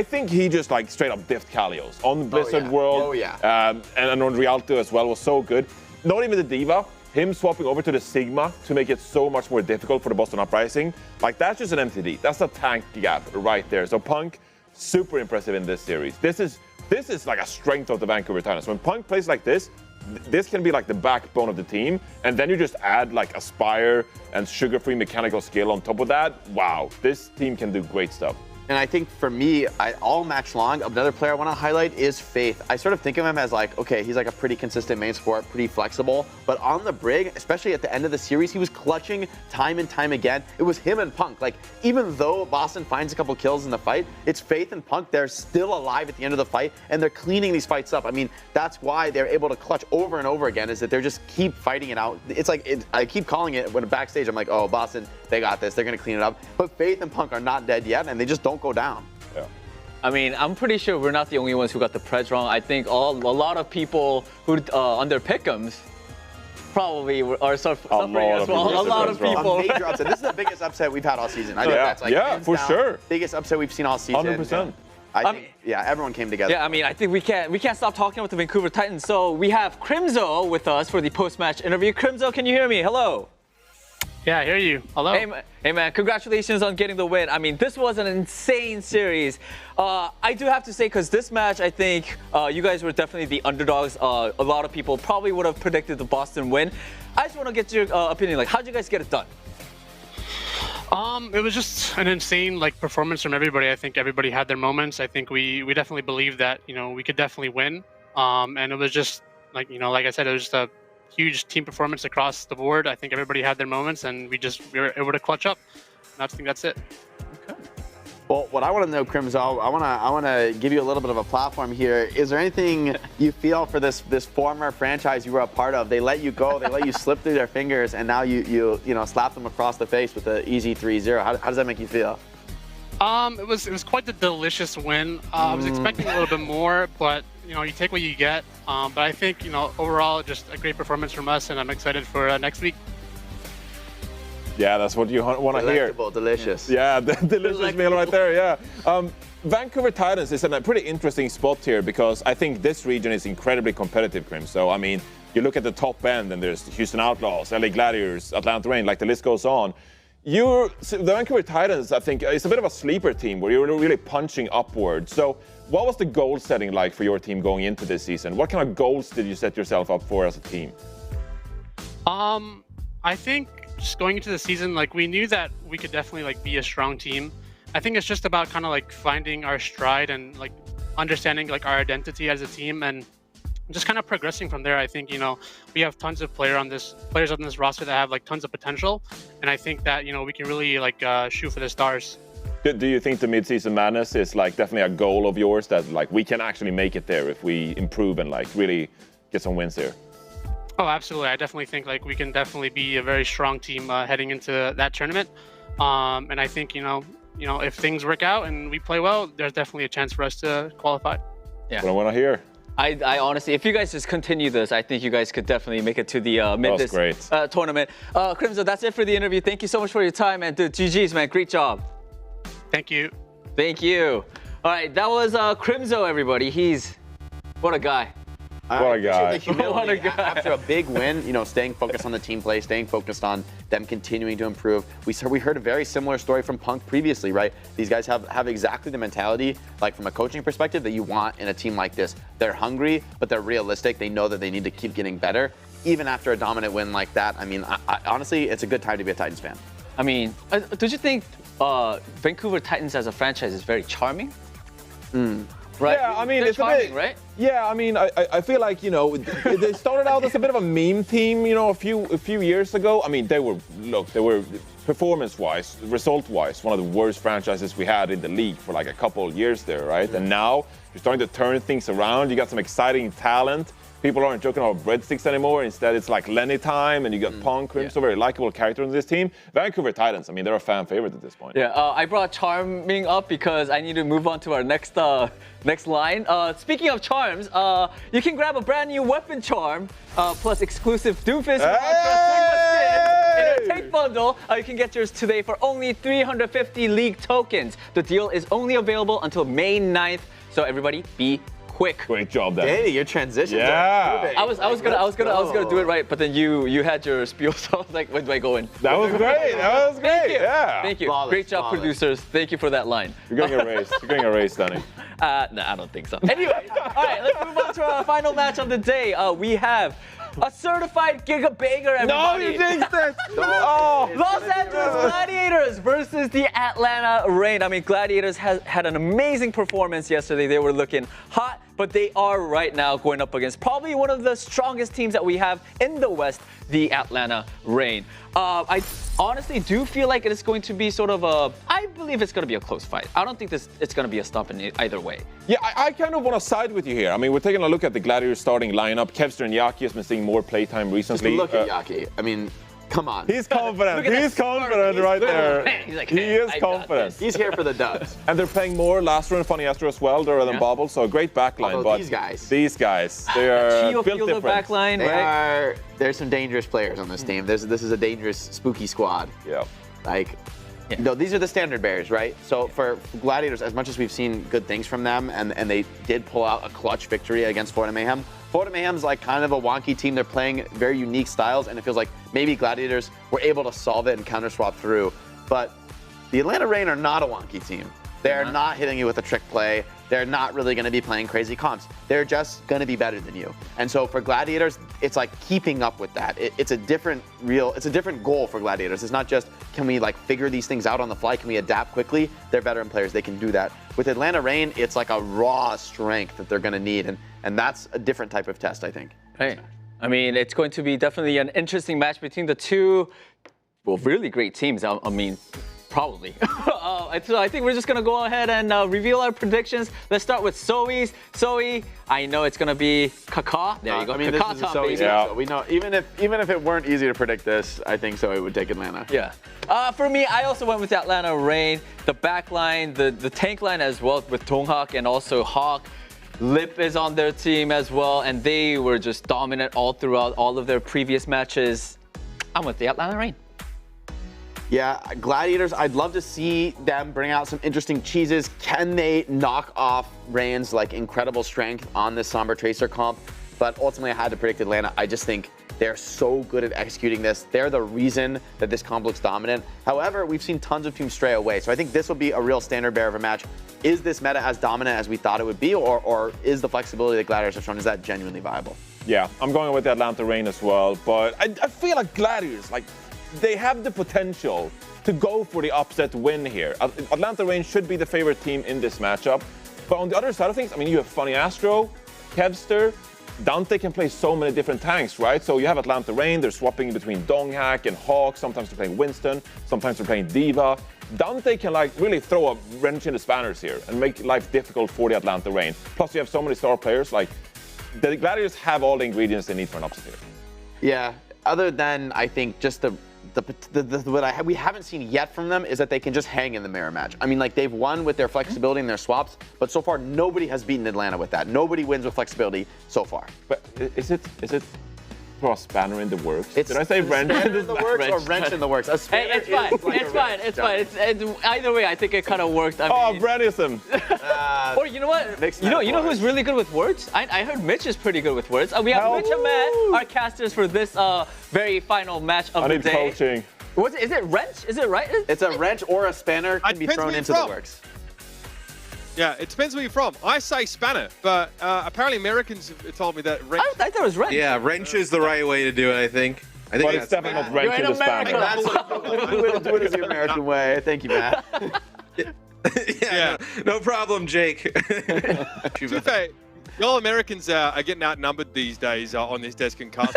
Speaker 6: think he just like straight up diffed Kalios on Blizzard World. And on Rialto as well was so good. Not even the Diva, him swapping over to the Sigma to make it so much more difficult for the Boston Uprising. Like, that's just an MTD. That's a tank gap right there. So Punk, super impressive in this series. This is like a strength of the Vancouver Titans. When Punk plays like this can be like the backbone of the team, and then you just add like Aspire and sugar-free mechanical skill on top of that. Wow, this team can do great stuff.
Speaker 5: And I think for me, all match long, another player I want to highlight is Faith. I sort of think of him as like, okay, he's like a pretty consistent main support, pretty flexible. But on the Brig, especially at the end of the series, he was clutching time and time again. It was him and Punk. Like, even though Boston finds a couple kills in the fight, it's Faith and Punk. They're still alive at the end of the fight, and they're cleaning these fights up. I mean, that's why they're able to clutch over and over again, is that they're just keep fighting it out. It's like, I keep calling it when backstage, I'm like, oh, Boston, they got this. They're going to clean it up. But Faith and Punk are not dead yet, and they just don't go down.
Speaker 6: Yeah.
Speaker 4: I mean, I'm pretty sure we're not the only ones who got the Preds wrong. I think a lot of people who on their pick'ems probably are suffering as well. A lot of people.
Speaker 5: A major upset. This is the biggest upset we've had all season. I think that's like
Speaker 6: for sure.
Speaker 5: Biggest upset we've seen all season.
Speaker 6: 100%.
Speaker 5: I think, everyone came together.
Speaker 4: Yeah, I mean, I think we can't stop talking about the Vancouver Titans. So we have Crimzo with us for the post-match interview. Crimzo, can you hear me? Hello.
Speaker 7: Yeah, I hear you. Hello.
Speaker 4: Hey man, congratulations on getting the win. I mean, this was an insane series. I do have to say, because this match, I think you guys were definitely the underdogs. A lot of people probably would have predicted the Boston win. I just want to get your opinion. Like, how'd you guys get it done?
Speaker 7: It was just an insane performance from everybody. I think everybody had their moments. I think we definitely believed that we could definitely win. And it was just like I said, it was just a huge team performance across the board. I think everybody had their moments, and we were able to clutch up. And I think that's it.
Speaker 5: Okay. Well, what I want to know, Crimzo, I want to give you a little bit of a platform here. Is there anything you feel for this former franchise you were a part of? They let you go, they let you slip through their fingers, and now you slap them across the face with an easy 3-0. How does that make you feel?
Speaker 7: It was quite the delicious win. I was expecting a little bit more, but you take what you get. But I think overall just a great performance from us, and I'm excited for next week.
Speaker 6: Yeah, that's what you want to hear.
Speaker 5: Delicious.
Speaker 6: Yeah, the delicious meal right there. Yeah. Vancouver Titans is in a pretty interesting spot here because I think this region is incredibly competitive, Crim. So I mean, you look at the top end, and there's Houston Outlaws, LA Gladiators, Atlanta Reign, like the list goes on. The Vancouver Titans, I think, is a bit of a sleeper team where you're really punching upward. So what was the goal setting like for your team going into this season? What kind of goals did you set yourself up for as a team?
Speaker 7: I think just going into the season, we knew that we could definitely be a strong team. I think it's just about kind of finding our stride and understanding our identity as a team and just kind of progressing from there. I think we have tons of players on this roster that have tons of potential, and I think that we can really shoot for the stars.
Speaker 6: Do you think the mid-season madness is definitely a goal of yours that we can actually make it there if we improve and really get some wins there?
Speaker 7: Oh, absolutely. I definitely think we can definitely be a very strong team heading into that tournament. And I think if things work out and we play well, there's definitely a chance for us to qualify.
Speaker 6: Yeah. What I want to hear.
Speaker 4: I honestly, if you guys just continue this, I think you guys could definitely make it to the mid-this tournament. Crimzo, that's it for the interview. Thank you so much for your time, and dude, GG's, man. Great job.
Speaker 7: Thank you.
Speaker 4: Thank you. All right, that was Crimzo, everybody. What a guy.
Speaker 6: What a guy.
Speaker 5: The humility
Speaker 4: What a guy.
Speaker 5: after a big win, you know, staying focused on the team play, staying focused on them continuing to improve. We heard a very similar story from Punk previously, right? These guys have exactly the mentality, like from a coaching perspective, that you want in a team like this. They're hungry, but they're realistic. They know that they need to keep getting better. Even after a dominant win like that, I mean, honestly, it's a good time to be a Titans fan.
Speaker 4: I mean, don't you think Vancouver Titans as a franchise is very charming? Right?
Speaker 6: Yeah, I mean,
Speaker 4: They're
Speaker 6: it's
Speaker 4: charming,
Speaker 6: a bit,
Speaker 4: right?
Speaker 6: Yeah, I mean, I feel like, you know, they started out as a bit of a meme team, you know, a few years ago. I mean, they were performance-wise, result-wise, one of the worst franchises we had in the league for like a couple of years there, right? And now you're starting to turn things around. You got some exciting talent. People aren't joking about breadsticks anymore. Instead, it's like Lenny time, and you got Punk, Crimzo, very likable character in this team. Vancouver Titans, I mean, they're a fan favorite at this point.
Speaker 4: Yeah, I brought charming up because I need to move on to our next line. Speaking of charms, you can grab a brand new weapon charm plus exclusive Doofus in our take bundle. You can get yours today for only 350 League tokens. The deal is only available until May 9th, so everybody be quick.
Speaker 6: Great job, Dan.
Speaker 5: Hey, your transitions
Speaker 6: Yeah.
Speaker 5: are moving.
Speaker 4: I was gonna do it right, but then you had your spiel, so I was like, where do I go in?
Speaker 6: That was great. That was great.
Speaker 4: Thank you.
Speaker 6: Yeah.
Speaker 4: Thank you.
Speaker 5: Flawless,
Speaker 4: Great job,
Speaker 5: flawless.
Speaker 4: producers. Thank you for that line.
Speaker 6: You're getting erased. You're getting erased, Danny.
Speaker 4: No, I don't think so. Anyway, all right, let's move on to our final match of the day. We have a certified Giga Banger, everybody.
Speaker 6: No, you jinxed it. Oh.
Speaker 4: Los Angeles Gladiators versus the Atlanta Reign. I mean, Gladiators had an amazing performance yesterday. They were looking hot, but they are right now going up against probably one of the strongest teams that we have in the West, the Atlanta Reign. I honestly do feel like it is going to be sort of I believe it's going to be a close fight. I don't think it's going to be a stomp in either way.
Speaker 6: Yeah, I kind of want to side with you here. I mean, we're taking a look at the Gladiators starting lineup. Kevster and Yaki has been seeing more playtime recently.
Speaker 5: Just look at Yaki. I mean, come on.
Speaker 6: He's confident.
Speaker 4: Look at
Speaker 6: He's
Speaker 4: that
Speaker 6: confident
Speaker 4: smirk.
Speaker 6: right
Speaker 4: He's
Speaker 6: there.
Speaker 4: He's like,
Speaker 6: he
Speaker 4: hey,
Speaker 6: is
Speaker 4: I got
Speaker 6: confident.
Speaker 4: this.
Speaker 5: He's here for the dubs.
Speaker 6: And they're playing more Lastro and Funny Astro as well, rather than
Speaker 4: Yeah.
Speaker 6: Bobble. So a great backline.
Speaker 5: Although
Speaker 6: but
Speaker 5: these guys,
Speaker 6: they are
Speaker 4: Chio
Speaker 6: built
Speaker 4: Fielder
Speaker 6: different.
Speaker 4: backline, right?
Speaker 5: there's some dangerous players on this team. This is a dangerous, spooky squad.
Speaker 6: Yeah.
Speaker 5: Like,
Speaker 4: Yeah.
Speaker 5: no, these are the standard bearers, right? So for Gladiators, as much as we've seen good things from them, and they did pull out a clutch victory against Florida Mayhem. Florida Mayhem's like kind of a wonky team. They're playing very unique styles, and it feels like maybe Gladiators were able to solve it and counter swap through. But the Atlanta Reign are not a wonky team. They're not hitting you with a trick play. They're not really going to be playing crazy comps. They're just going to be better than you. And so for Gladiators, it's like keeping up with that. It's a different goal for Gladiators. It's not just, can we like figure these things out on the fly? Can we adapt quickly? They're veteran players. They can do that. With Atlanta Reign, it's like a raw strength that they're going to need. And that's a different type of test, I think.
Speaker 4: Right. I mean, it's going to be definitely an interesting match between the two, well, really great teams. I mean, probably. So I think we're just going to go ahead and reveal our predictions. Let's start with Zoe's. Zoe, I know it's going to be Kaka. There you go.
Speaker 5: I mean,
Speaker 4: Kaka
Speaker 5: this is
Speaker 4: top,
Speaker 5: so
Speaker 4: baby.
Speaker 5: easy.
Speaker 6: Yeah.
Speaker 5: So we know, even if it weren't easy to predict this, I think so it would take Atlanta.
Speaker 4: Yeah. For me, I also went with the Atlanta Reign. The back line, the tank line as well with Donghak and also Hawk. Lip is on their team as well, and they were just dominant all throughout all of their previous matches. I'm with the Atlanta Reign.
Speaker 5: Yeah, Gladiators, I'd love to see them bring out some interesting cheeses. Can they knock off Reign's like incredible strength on this Somber Tracer comp? But ultimately, I had to predict Atlanta. I just think they're so good at executing this. They're the reason that this comp looks dominant. However, we've seen tons of teams stray away. So I think this will be a real standard bearer of a match. Is this meta as dominant as we thought it would be, or is the flexibility that Gladiators have shown, is that genuinely viable?
Speaker 6: Yeah, I'm going with the Atlanta Reign as well. But I feel like Gladiators, like, they have the potential to go for the upset win here. Atlanta Reign should be the favorite team in this matchup. But on the other side of things, I mean, you have Funny Astro, Kevster, Dante can play so many different tanks, right? So you have Atlanta Reign, they're swapping between Donghak and Hawk. Sometimes they're playing Winston, sometimes they're playing Diva. Dante can like really throw a wrench in the spanners here and make life difficult for the Atlanta Reign. Plus you have so many star players, like the Gladiators have all the ingredients they need for an upset here.
Speaker 5: Yeah, other than I think just what we haven't seen yet from them is that they can just hang in the mirror match. I mean, like they've won with their flexibility and their swaps, but so far nobody has beaten Atlanta with that. Nobody wins with flexibility so far.
Speaker 6: But is it throw a spanner in the works?
Speaker 5: It's
Speaker 6: Did I say wrench?
Speaker 5: in the works or wrench in the works? A
Speaker 4: Hey, it's fine. It's fine. It's fine. It's either way, I think it kind of worked.
Speaker 6: Oh, Brannism.
Speaker 4: Or you know what?
Speaker 5: Mixed
Speaker 4: You know
Speaker 5: metaphors.
Speaker 4: who's really good with words? I heard Mitch is pretty good with words. We have Mitch and Matt, our casters for this very final match of
Speaker 6: I
Speaker 4: the
Speaker 6: need
Speaker 4: day.
Speaker 6: coaching.
Speaker 4: Is it wrench? Is it right?
Speaker 5: It's a wrench or a spanner can be
Speaker 8: depends
Speaker 5: thrown
Speaker 8: where
Speaker 5: into
Speaker 8: you're
Speaker 5: the
Speaker 8: from.
Speaker 5: works.
Speaker 8: Yeah, it depends where you're from. I say spanner, but apparently Americans have told me that wrench.
Speaker 4: I thought it was wrench.
Speaker 9: Yeah, wrench is the right way to do it, I think.
Speaker 6: But it's definitely not wrench
Speaker 4: You're
Speaker 6: in
Speaker 4: in
Speaker 6: the spanner.
Speaker 4: America.
Speaker 5: That's the way to do it is the American way. Thank you, Matt.
Speaker 9: Yeah, no problem, Jake.
Speaker 8: To be fair, y'all Americans are getting outnumbered these days on this desk and cast.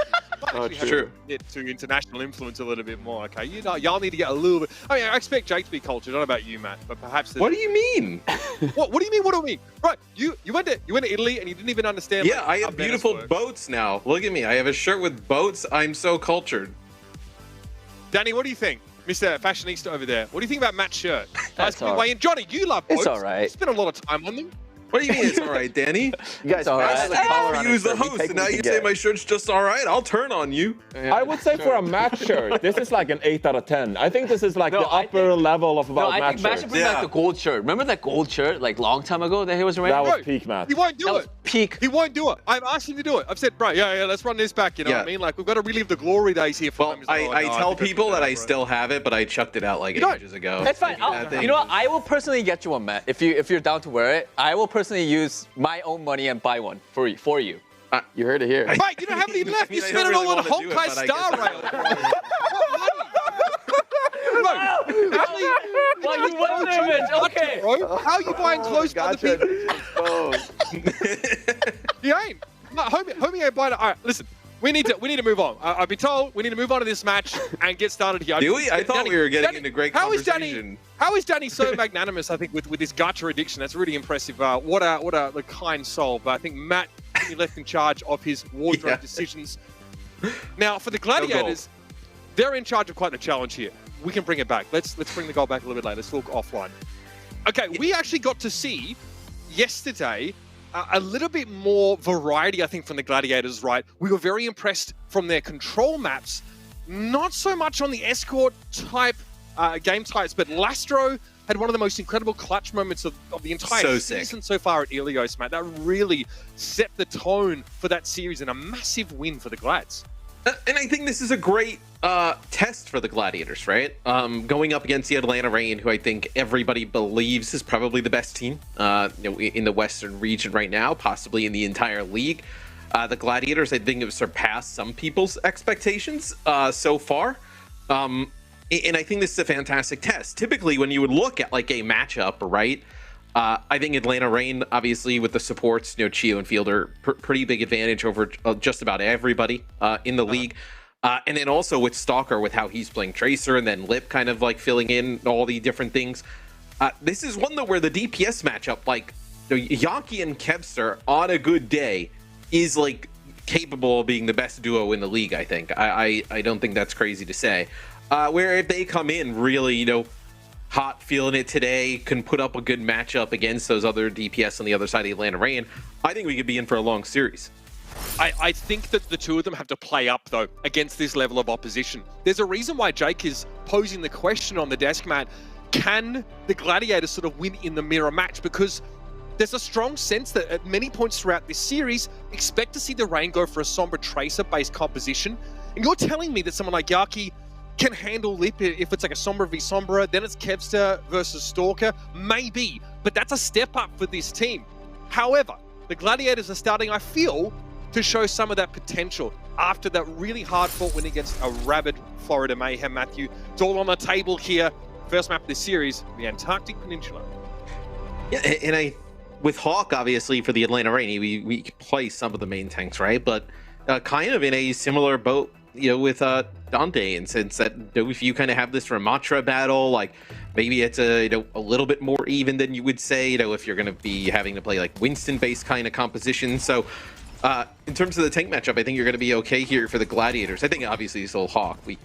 Speaker 9: true.
Speaker 8: Get to international influence a little bit more, okay? Y'all need to get a little bit. I mean, I expect Jake to be cultured. I don't know about you, Matt, but perhaps.
Speaker 9: What do you mean?
Speaker 8: What do you mean? What do I mean? Right, you went to Italy and you didn't even understand.
Speaker 9: Yeah,
Speaker 8: like,
Speaker 9: I
Speaker 8: how
Speaker 9: have
Speaker 8: Venice
Speaker 9: beautiful
Speaker 8: works.
Speaker 9: boats now. Look at me. I have a shirt with boats. I'm so cultured.
Speaker 8: Danny, what do you think, Mr. Fashionista over there? What do you think about Matt's shirt?
Speaker 4: That's
Speaker 8: Nice way in. Johnny, you love boats.
Speaker 4: It's all right.
Speaker 8: You spend a lot of time on them.
Speaker 9: What do you mean it's all right, Danny?
Speaker 5: You guys,
Speaker 4: all
Speaker 5: Matt
Speaker 4: right.
Speaker 5: has a collar on
Speaker 9: You use
Speaker 5: his
Speaker 9: the
Speaker 5: shirt. We
Speaker 9: host,
Speaker 5: take
Speaker 9: and
Speaker 5: what
Speaker 9: now
Speaker 5: we
Speaker 9: you
Speaker 5: can
Speaker 9: say
Speaker 5: get.
Speaker 9: my shirt's just all right. I'll turn on you.
Speaker 6: I would say for a match shirt, this is like an 8 out of 10. I think this is like the upper level of
Speaker 4: No,
Speaker 6: about
Speaker 4: I
Speaker 6: match
Speaker 4: think Matt should
Speaker 6: shirts.
Speaker 4: bring back the gold shirt. Remember that gold shirt like long time ago that he was wearing?
Speaker 6: That was
Speaker 8: Bro,
Speaker 6: peak match.
Speaker 8: He won't do
Speaker 4: That was
Speaker 8: it.
Speaker 4: peak.
Speaker 8: He won't do it. I've asked him to do it. I've said, bro, yeah, let's run this back. You know what I mean? Like, we've got to relive the glory days here for
Speaker 9: Well,
Speaker 8: him. He's like,
Speaker 9: I
Speaker 8: "Oh, no,
Speaker 9: tell
Speaker 8: think I
Speaker 9: people
Speaker 8: should
Speaker 9: that
Speaker 8: do
Speaker 9: I
Speaker 8: bro."
Speaker 9: still have it, but I chucked it out like
Speaker 8: don't.
Speaker 9: ages ago.
Speaker 4: That's fine. You know what? I will personally get you one, Matt. If you're down to wear it, I will personally use my own money and buy one for you.
Speaker 5: You heard it here.
Speaker 8: Mate, you don't have any left.
Speaker 9: I mean,
Speaker 8: You
Speaker 9: I
Speaker 8: spent
Speaker 9: don't
Speaker 8: it all
Speaker 9: really
Speaker 8: on
Speaker 9: wanna do it,
Speaker 8: Honkai
Speaker 9: but I
Speaker 8: Star
Speaker 9: guess I
Speaker 8: Rail.
Speaker 4: Well, you won the image. Okay.
Speaker 8: Bro, how are you buying clothes for other
Speaker 5: Gotcha.
Speaker 8: people?
Speaker 5: Exposed.
Speaker 8: You ain't. No, homie ain't buying it. All right, listen. We need to move on. I've been told we need to move on to this match and get started here.
Speaker 9: Do we? I thought we were getting into great
Speaker 8: how
Speaker 9: conversation.
Speaker 8: How is Danny so magnanimous? I think with his gacha addiction, that's really impressive. What a kind soul. But I think Matt he left in charge of his wardrobe decisions. Now for the Gladiators, they're in charge of quite the challenge here. We can bring it back. Let's bring the goal back a little bit later. Let's talk offline. Okay, we actually got to see yesterday a little bit more variety, I think, from the Gladiators, right? We were very impressed from their control maps, not so much on the escort type game types, but Lastro had one of the most incredible clutch moments of the entire season so far at Ilios, mate. That really set the tone for that series and a massive win for the Glads.
Speaker 9: And I think this is a great test for the Gladiators, right? Going up against the Atlanta Reign, who I think everybody believes is probably the best team in the Western region right now, possibly in the entire league. The Gladiators, I think, have surpassed some people's expectations so far. And I think this is a fantastic test. Typically, when you would look at like a matchup, right? I think Atlanta Reign, obviously, with the supports, Chio and Fielder, pretty big advantage over just about everybody in the league. And then also with Stalker, with how he's playing Tracer, and then Lip kind of like filling in all the different things. This is one where the DPS matchup, like Yankee and Kevster on a good day, is like capable of being the best duo in the league. I think. I don't think that's crazy to say. Where if they come in really, hot, feeling it today, can put up a good matchup against those other DPS on the other side of the Atlanta Reign, I think we could be in for a long series.
Speaker 8: I think that the two of them have to play up, though, against this level of opposition. There's a reason why Jake is posing the question on the desk, Matt. Can the Gladiators sort of win in the mirror match? Because there's a strong sense that at many points throughout this series, expect to see the Reign go for a Sombra Tracer-based composition. And you're telling me that someone like Yaki can handle Lip if it's like a Sombra v Sombra, then it's Kevster versus Stalker? Maybe, but that's a step up for this team. However, the Gladiators are starting, I feel, to show some of that potential after that really hard-fought win against a rabid Florida Mayhem, Matthew. It's all on the table here. First map of this series, the Antarctic Peninsula.
Speaker 9: Yeah, and with Hawk, obviously, for the Atlanta Reign, we play some of the main tanks, right? But kind of in a similar boat, with Dante, in sense that if you kind of have this Ramatra battle, like maybe it's a little bit more even than you would say, if you're going to be having to play like Winston-based kind of composition. So in terms of the tank matchup, I think you're going to be okay here for the Gladiators. I think obviously still Hawk, we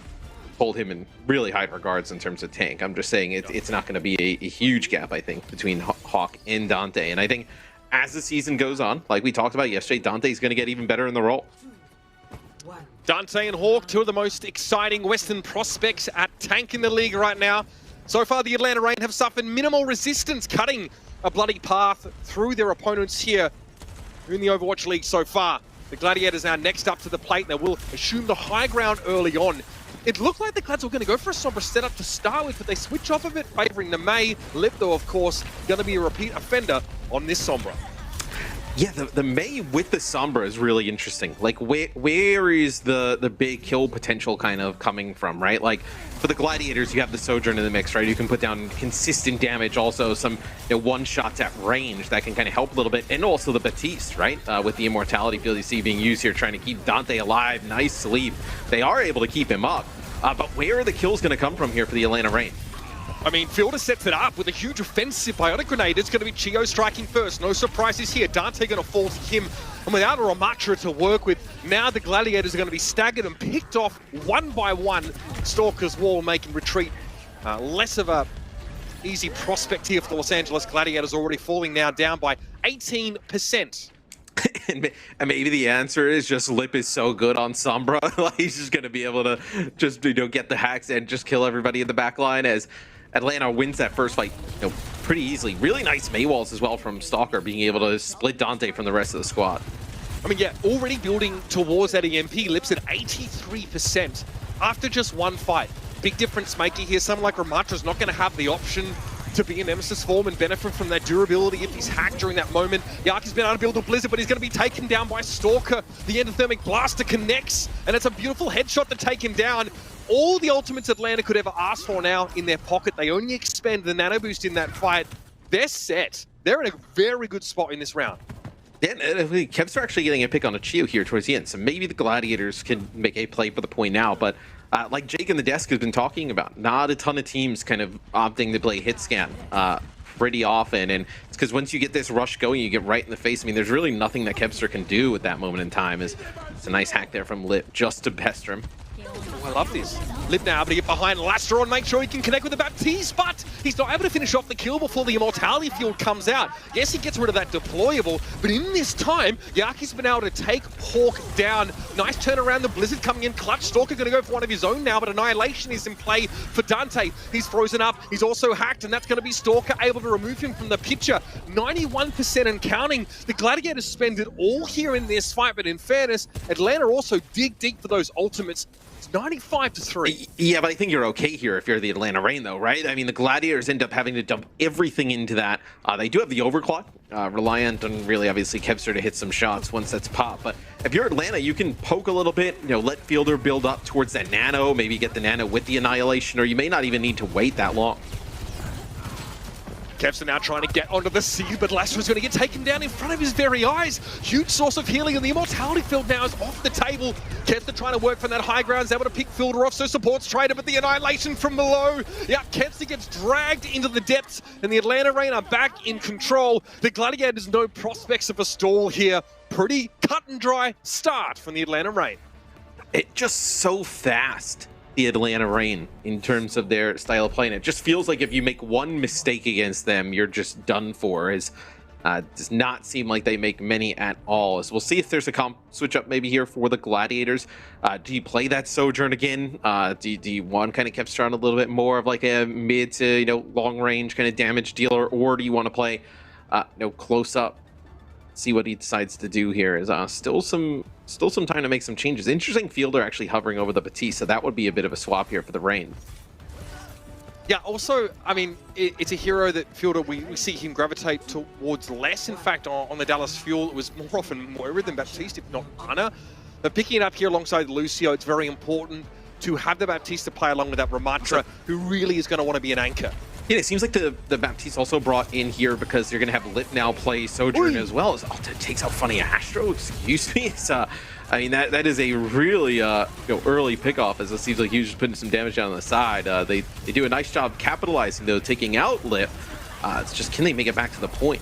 Speaker 9: hold him in really high regards in terms of tank. I'm just saying it's not going to be a huge gap, I think, between Hawk and Dante. And I think as the season goes on, like we talked about yesterday, Dante's going to get even better in the role.
Speaker 8: Dante and Hawk, two of the most exciting Western prospects at tank in the league right now. So far, the Atlanta Reign have suffered minimal resistance, cutting a bloody path through their opponents here in the Overwatch League so far. The Gladiators now next up to the plate. They will assume the high ground early on. It looked like the Glads were going to go for a Sombra setup to start with, but they switch off of it, favoring the Mei. Lip, though, of course, going to be a repeat offender on this Sombra.
Speaker 9: Yeah, the Mei with the Sombra is really interesting. Like, where is the big kill potential kind of coming from, right? Like, for the Gladiators, you have the Sojourn in the mix, right? You can put down consistent damage, also some one-shots at range that can kind of help a little bit, and also the Baptiste, right? With the Immortality field you see being used here, trying to keep Dante alive. Nice sleep. They are able to keep him up. But where are the kills going to come from here for the Atlanta Reign?
Speaker 8: I mean, Fielder sets it up with a huge offensive biotic grenade. It's going to be Chio striking first. No surprises here. Dante going to fall to him. And without a Ramatra to work with, now the Gladiators are going to be staggered and picked off one by one. Stalker's Wall making retreat less of a easy prospect here for the Los Angeles Gladiators, already falling now down by 18%.
Speaker 9: And maybe the answer is just Lip is so good on Sombra. Like, he's just going to be able to just get the hacks and just kill everybody in the back line as Atlanta wins that first fight pretty easily. Really nice Maywalls as well from Stalker, being able to split Dante from the rest of the squad.
Speaker 8: I mean, yeah, already building towards that EMP. Lip's at 83% after just one fight. Big difference maker here. Someone like Ramatra's not going to have the option to be in Nemesis form and benefit from that durability if he's hacked during that moment. Yaki's been able to build a Blizzard, but he's going to be taken down by Stalker. The Endothermic Blaster connects, and it's a beautiful headshot to take him down. All the ultimates Atlanta could ever ask for now in their pocket. They only expend the nano boost in that fight. They're set. They're in a very good spot in this round.
Speaker 9: Yeah, Kevs are actually getting a pick on a Chio here towards the end, so maybe the Gladiators can make a play for the point now, but like Jake in the desk has been talking about, not a ton of teams kind of opting to play hit scan pretty often, and it's because once you get this rush going, you get right in the face. I mean, there's really nothing that Kevster can do at that moment in time. It's a nice hack there from Lip just to pester him.
Speaker 8: I love this. Lip now able to get behind Lastron, make sure he can connect with the Baptiste, but he's not able to finish off the kill before the Immortality field comes out. Yes, he gets rid of that deployable, but in this time, Yaki's been able to take Hawk down. Nice turnaround, the Blizzard coming in clutch. Stalker going to go for one of his own now, but Annihilation is in play for Dante. He's frozen up, he's also hacked, and that's going to be Stalker able to remove him from the picture. 91% and counting. The Gladiators spend it all here in this fight, but in fairness, Atlanta also dig deep for those ultimates. 95-3.
Speaker 9: Yeah, but I think you're okay here if you're the Atlanta Reign, though, right? I mean, the Gladiators end up having to dump everything into that. They do have the overclock, reliant on really, obviously, Kevster to hit some shots once that's popped. But if you're Atlanta, you can poke a little bit, let Fielder build up towards that nano, maybe get the nano with the Annihilation, or you may not even need to wait that long.
Speaker 8: Kevster now trying to get onto the siege, but Lastra's going to get taken down in front of his very eyes. Huge source of healing, and the Immortality field now is off the table. Kevster trying to work from that high ground, is able to pick Fielder off, so supports Trader, but the Annihilation from below. Yeah, Kevster gets dragged into the depths, and the Atlanta Reign are back in control. The Gladiators, no prospects of a stall here. Pretty cut and dry start from the Atlanta Reign.
Speaker 9: It just so fast. The Atlanta Reign in terms of their style of playing. It just feels like if you make one mistake against them, you're just done for. Does not seem like they make many at all. So we'll see if there's a comp switch up maybe here for the Gladiators. Do you play that Sojourn again? Do you want kind of Kevster on a little bit more of like a mid to long range kind of damage dealer, or do you want to play close up? See what he decides to do here. Is still some time to make some changes. Interesting Fielder actually hovering over the Baptiste, so that would be a bit of a swap here for the Reign.
Speaker 8: Yeah, also, I mean, it's a hero that Fielder, we see him gravitate towards less. In fact, on the Dallas Fuel, it was more often Moira than Baptiste, if not Ana. But picking it up here alongside Lucio, it's very important to have the Baptiste to play along with that Ramatra, who really is going to want to be an anchor.
Speaker 9: Yeah, it seems like the Baptiste also brought in here because they're going to have Lip now play Sojourn as well. It takes out Funny Astro, excuse me. I mean, that is a really early pickoff, as it seems like he's just putting some damage down on the side. They do a nice job capitalizing, though, taking out Lip. It's just, can they make it back to the point?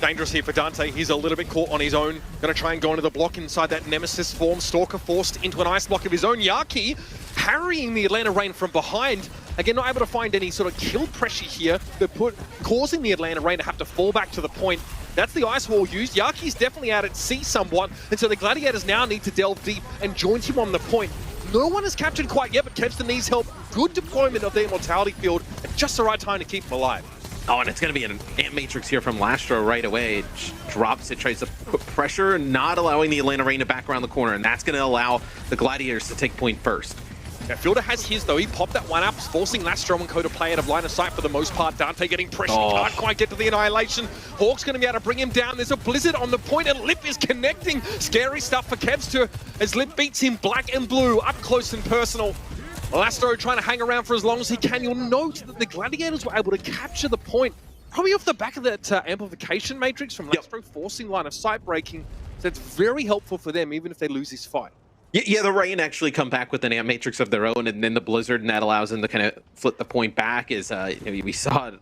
Speaker 8: Dangerous here for Dante. He's a little bit caught on his own. Going to try and go into the block inside that Nemesis form. Stalker forced into an ice block of his own. Yaki harrying the Atlanta Reign from behind. Again, not able to find any sort of kill pressure here, but causing the Atlanta Reign to have to fall back to the point. That's the ice wall used. Yaki's definitely out at sea somewhat, and so the Gladiators now need to delve deep and join him on the point. No one is captured quite yet, but Kevston needs help. Good deployment of the Immortality Field at just the right time to keep him alive.
Speaker 9: Oh, and it's going to be an Ant Matrix here from Lastro right away. It drops it, tries to put pressure, not allowing the Atlanta Reign to back around the corner, and that's going to allow the Gladiators to take point first.
Speaker 8: Yeah, Fielder has his, though. He popped that one up, forcing Lastro and Co to play out of line of sight for the most part. Dante getting pressure, can't quite get to the Annihilation. Hawk's going to be able to bring him down. There's a Blizzard on the point, and Lip is connecting. Scary stuff for Kevster as Lip beats him black and blue, up close and personal. Lastro trying to hang around for as long as he can. You'll note that the Gladiators were able to capture the point, probably off the back of that amplification matrix from Lastro, forcing line of sight breaking. So it's very helpful for them, even if they lose this fight.
Speaker 9: Yeah, the Reign actually come back with an Ant Matrix of their own, and then the Blizzard, and that allows them to kind of flip the point back. Is we saw it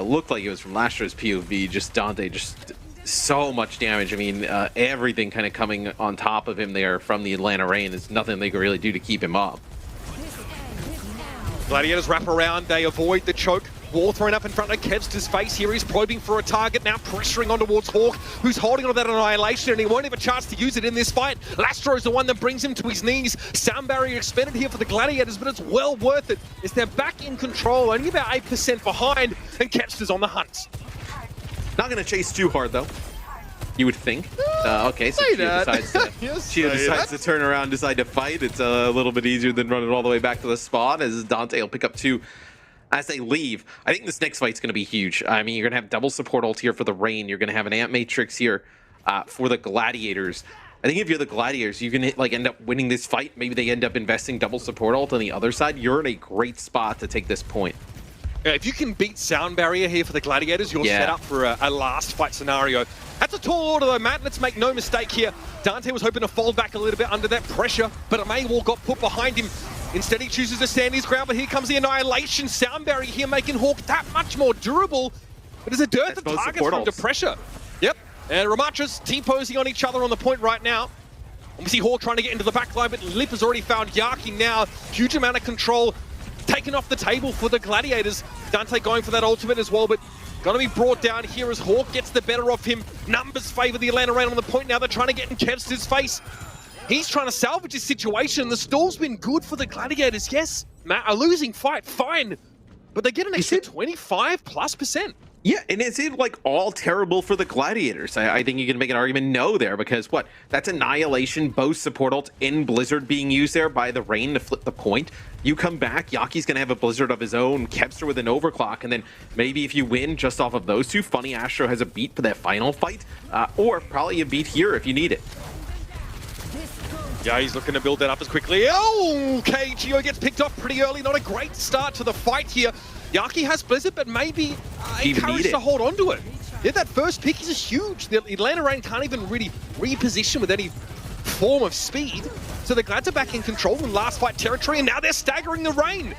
Speaker 9: looked like it was from Lastro's POV, just Dante, just so much damage. I mean, everything kind of coming on top of him there from the Atlanta Reign. There's nothing they could really do to keep him up.
Speaker 8: Gladiators wrap around, they avoid the choke. Wall thrown up in front of Kevster's face here. He's probing for a target, now pressuring on towards Hawk, who's holding on to that Annihilation, and he won't have a chance to use it in this fight. Lastro's the one that brings him to his knees. Sound barrier expended here for the Gladiators, but it's well worth it. As they're back in control, only about 8% behind, and Kevster's on the hunt.
Speaker 9: Not going to chase too hard, though. You would think. Okay, so Chia decides to turn around, decide to fight. It's a little bit easier than running all the way back to the spawn, as Dante will pick up 2 as they leave. I think this next fight's going to be huge. I mean, you're going to have double support ult here for the Reign. You're going to have an Ant Matrix here for the Gladiators. I think if you're the Gladiators, you can end up winning this fight. Maybe they end up investing double support ult on the other side. You're in a great spot to take this point.
Speaker 8: Yeah, if you can beat Sound Barrier here for the Gladiators, you're set up for a last fight scenario. That's a tall order though, Matt. Let's make no mistake here. Dante was hoping to fall back a little bit under that pressure, but a Maywall got put behind him. Instead, he chooses to stand his ground, but here comes the Annihilation. Sound Barrier here making Hawk that much more durable. But there's a dearth of targets from under pressure. Yep, and Ramatra's T-posing on each other on the point right now. Obviously, Hawk trying to get into the back line, but Lip has already found Yaki now. Huge amount of control taken off the table for the Gladiators. Dante going for that ultimate as well, but gonna be brought down here as Hawk gets the better of him. Numbers favor the Atlanta Reign on the point now. They're trying to get in Kevster's face. He's trying to salvage his situation. The stall's been good for the Gladiators. Yes, Matt, a losing fight, fine. But they get an extra 25+%.
Speaker 9: Yeah, and is it like all terrible for the Gladiators? I think you can make an argument no there, because what? That's Annihilation, both support ult in Blizzard being used there by the Reign to flip the point. You come back, Yaki's going to have a Blizzard of his own, Kevster with an Overclock, and then maybe if you win just off of those two, Funny Astro has a beat for that final fight, or probably a beat here if you need it.
Speaker 8: Yeah, he's looking to build that up as quickly. Oh, okay, Gio gets picked off pretty early. Not a great start to the fight here. Yaki has Blizzard, but maybe encouraged to hold on to it. Yeah, that first pick is huge. The Atlanta Reign can't even really reposition with any form of speed. So the Glads are back in control in last fight territory, and now they're staggering the Reign.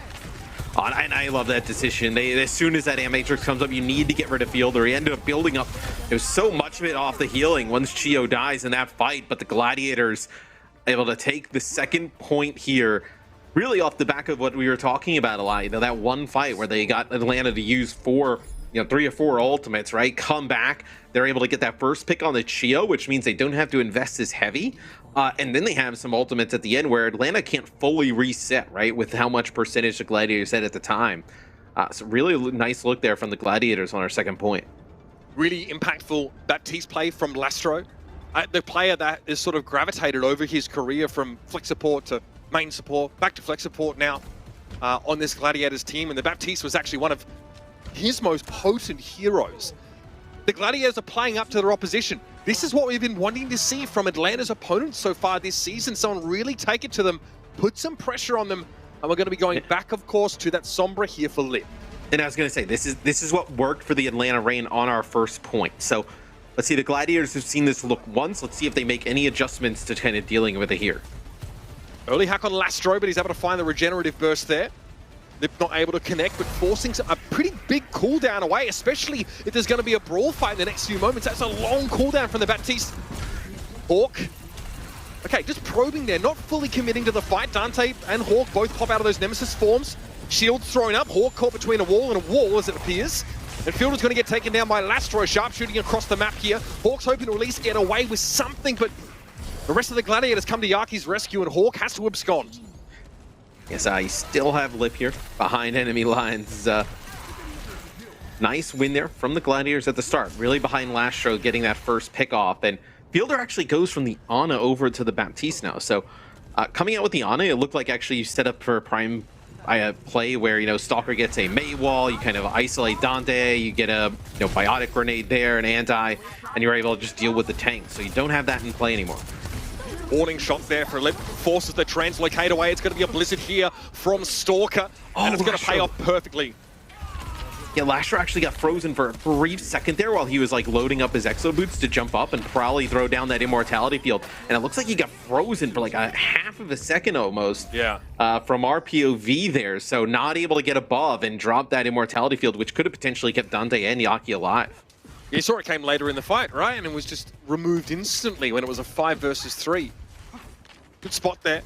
Speaker 9: Oh, and I love that decision. As soon as that Ant Matrix comes up, you need to get rid of Fielder. He ended up building up. There's so much of it off the healing once Chio dies in that fight, but the Gladiators able to take the second point here, really off the back of what we were talking about a lot. You know, that one fight where they got Atlanta to use 3 or 4 ultimates, right? Come back, they're able to get that first pick on the Chio, which means they don't have to invest as heavy. And then they have some ultimates at the end where Atlanta can't fully reset, right? With how much percentage the Gladiators had at the time. So really nice look there from the Gladiators on our second point.
Speaker 8: Really impactful Baptiste play from Lastro. The player that is sort of gravitated over his career from flex support to main support, back to flex support now on this Gladiators team. And the Baptiste was actually one of his most potent heroes. The Gladiators are playing up to their opposition. This is what we've been wanting to see from Atlanta's opponents so far this season. Someone really take it to them, put some pressure on them, and we're going to be going back, of course, to that Sombra here for Lip.
Speaker 9: And I was going to say, this is what worked for the Atlanta Reign on our first point. So let's see, the Gladiators have seen this look once. Let's see if they make any adjustments to kind of dealing with it here.
Speaker 8: Early hack on Lastro, but he's able to find the regenerative burst there. Lip not able to connect, but forcing a pretty big cooldown away, especially if there's going to be a brawl fight in the next few moments. That's a long cooldown from the Baptiste. Hawk. Okay, just probing there, not fully committing to the fight. Dante and Hawk both pop out of those Nemesis forms. Shields thrown up. Hawk caught between a wall and a wall, as it appears. And Fielder's going to get taken down by Lastro, sharpshooting across the map here. Hawk's hoping to at least get away with something, but the rest of the Gladiators come to Yaki's rescue, and Hawk has to abscond.
Speaker 9: Yes, you still have Lip here behind enemy lines. Nice win there from the Gladiators at the start. Really behind Lastro getting that first pick off. And Fielder actually goes from the Ana over to the Baptiste now. So coming out with the Ana, it looked like actually you set up for a prime play where, you know, Stalker gets a May wall, you kind of isolate Dante, you get a biotic grenade there, an anti, and you're able to just deal with the tank. So you don't have that in play anymore.
Speaker 8: Warning shot there for Lip, forces the translocate away. It's going to be a blizzard here from Stalker, and it's going to pay off perfectly.
Speaker 9: Yeah, Lastro actually got frozen for a brief second there while he was like loading up his exo boots to jump up and probably throw down that immortality field. And it looks like he got frozen for like a half of a second almost.
Speaker 8: Yeah.
Speaker 9: From our POV there. So not able to get above and drop that immortality field, which could have potentially kept Dante and Yaki alive.
Speaker 8: You saw it came later in the fight, right? And it was just removed instantly when it was a 5 versus 3. Good spot there.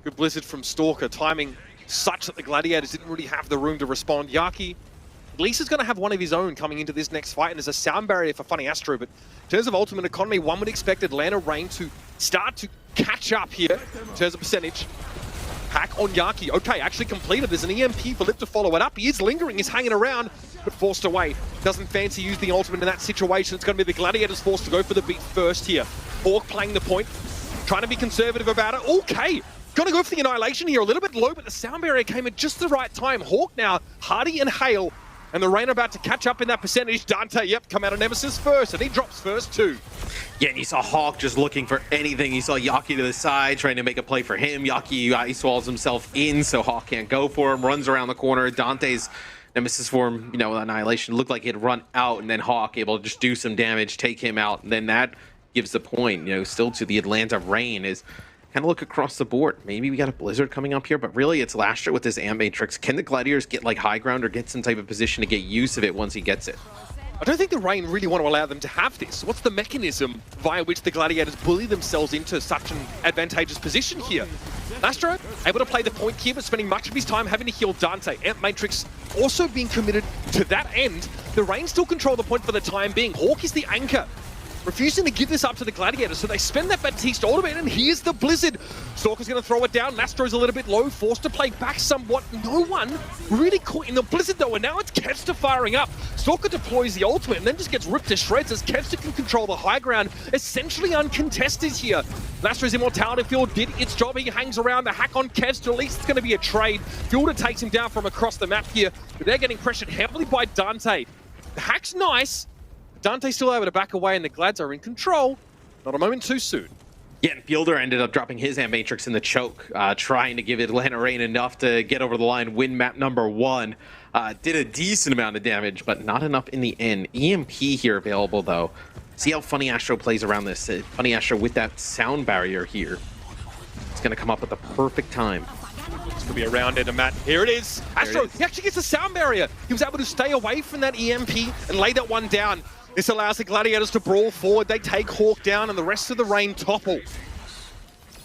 Speaker 8: Good blizzard from Stalker, timing such that the Gladiators didn't really have the room to respond. Yaki, at least is going to have one of his own coming into this next fight, and there's a sound barrier for Funny Astro, but in terms of ultimate economy, one would expect Atlanta Reign to start to catch up here in terms of percentage. Hack on Yaki. Okay, actually completed. There's an EMP for Lip to follow it up. He is lingering, he's hanging around, but forced away. Doesn't fancy use the ultimate in that situation. It's going to be the Gladiators forced to go for the beat first here. Hawk playing the point, trying to be conservative about it. Okay, gonna go for the annihilation here. A little bit low, but the sound barrier came at just the right time. Hawk now, Hardy and Hale, and the Rain are about to catch up in that percentage. Dante, yep, come out of Nemesis first, and he drops first too.
Speaker 9: Yeah, and you saw Hawk just looking for anything. You saw Yaki to the side, trying to make a play for him. Yaki ice walls himself in, so Hawk can't go for him. Runs around the corner. Dante's Nemesis form, annihilation looked like he'd run out, and then Hawk able to just do some damage, take him out, and then that gives the point, still to the Atlanta Reign is kind of look across the board. Maybe we got a blizzard coming up here, but really it's Lastro with his Amp Matrix. Can the Gladiators get like high ground or get some type of position to get use of it once he gets it?
Speaker 8: I don't think the Reign really want to allow them to have this. What's the mechanism via which the Gladiators bully themselves into such an advantageous position here? Lastro able to play the point here, but spending much of his time having to heal Dante. Amp Matrix also being committed to that end. The Reign still control the point for the time being. Hawk is the anchor, refusing to give this up to the Gladiators, so they spend that Baptiste ultimate, and here's the blizzard. Stalker's going to throw it down. Lastro's a little bit low, forced to play back somewhat. No one really caught in the blizzard though, and now it's Kevster firing up. Stalker deploys the ultimate and then just gets ripped to shreds as Kevster can control the high ground, essentially uncontested here. Lastro's immortality field did its job. He hangs around. The hack on Kevster, at least it's going to be a trade. Fielder takes him down from across the map here, but they're getting pressured heavily by Dante. The hack's nice. Dante's still able to back away, and the Glads are in control. Not a moment too soon.
Speaker 9: Yeah, and Fielder ended up dropping his Amp Matrix in the choke, trying to give Atlanta Reign enough to get over the line, win map number 1. Did a decent amount of damage, but not enough in the end. EMP here available, though. See how Funny Astro plays around this. Funny Astro with that sound barrier here. It's going to come up at the perfect time.
Speaker 8: It's going to be a round end of Matt. Here it is. Astro, he actually gets a sound barrier. He was able to stay away from that EMP and lay that one down. This allows the Gladiators to brawl forward. They take Hawk down, and the rest of the Reign topple.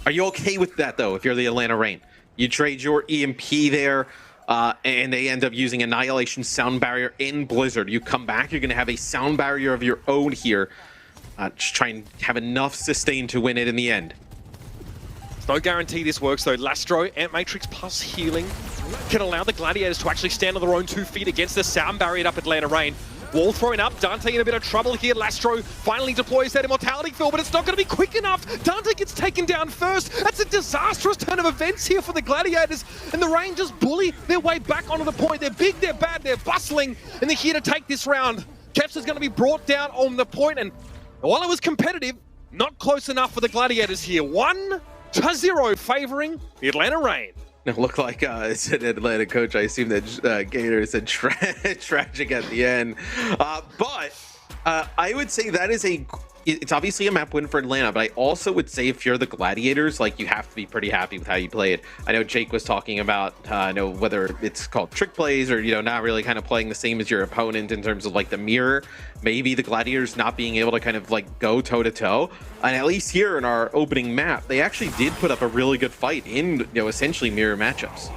Speaker 9: Are you okay with that, though, if you're the Atlanta Reign? You trade your EMP there, and they end up using Annihilation Sound Barrier in Blizzard. You come back, you're going to have a Sound Barrier of your own here. Just try and have enough sustain to win it in the end.
Speaker 8: There's no guarantee this works, though. Lastro, Amp Matrix plus healing can allow the Gladiators to actually stand on their own 2 feet against the Sound Barrier up Atlanta Reign. Wall thrown up, Dante in a bit of trouble here. Lastro finally deploys that immortality field, but it's not going to be quick enough. Dante gets taken down first. That's a disastrous turn of events here for the Gladiators, and the Reign just bully their way back onto the point. They're big, they're bad, they're bustling, and they're here to take this round. Kevster's going to be brought down on the point, and while it was competitive, not close enough for the Gladiators here. 1-0 favoring the Atlanta Reign.
Speaker 9: It looked like it's an Atlanta coach. I assume that Gator said tragic at the end. But I would say that is it's obviously a map win for Atlanta, but I also would say if you're the Gladiators, like, you have to be pretty happy with how you play it. I know Jake was talking about whether it's called trick plays or not really kind of playing the same as your opponent in terms of like the mirror. Maybe the Gladiators not being able to kind of like go toe to toe. And at least here in our opening map, they actually did put up a really good fight in essentially mirror matchups.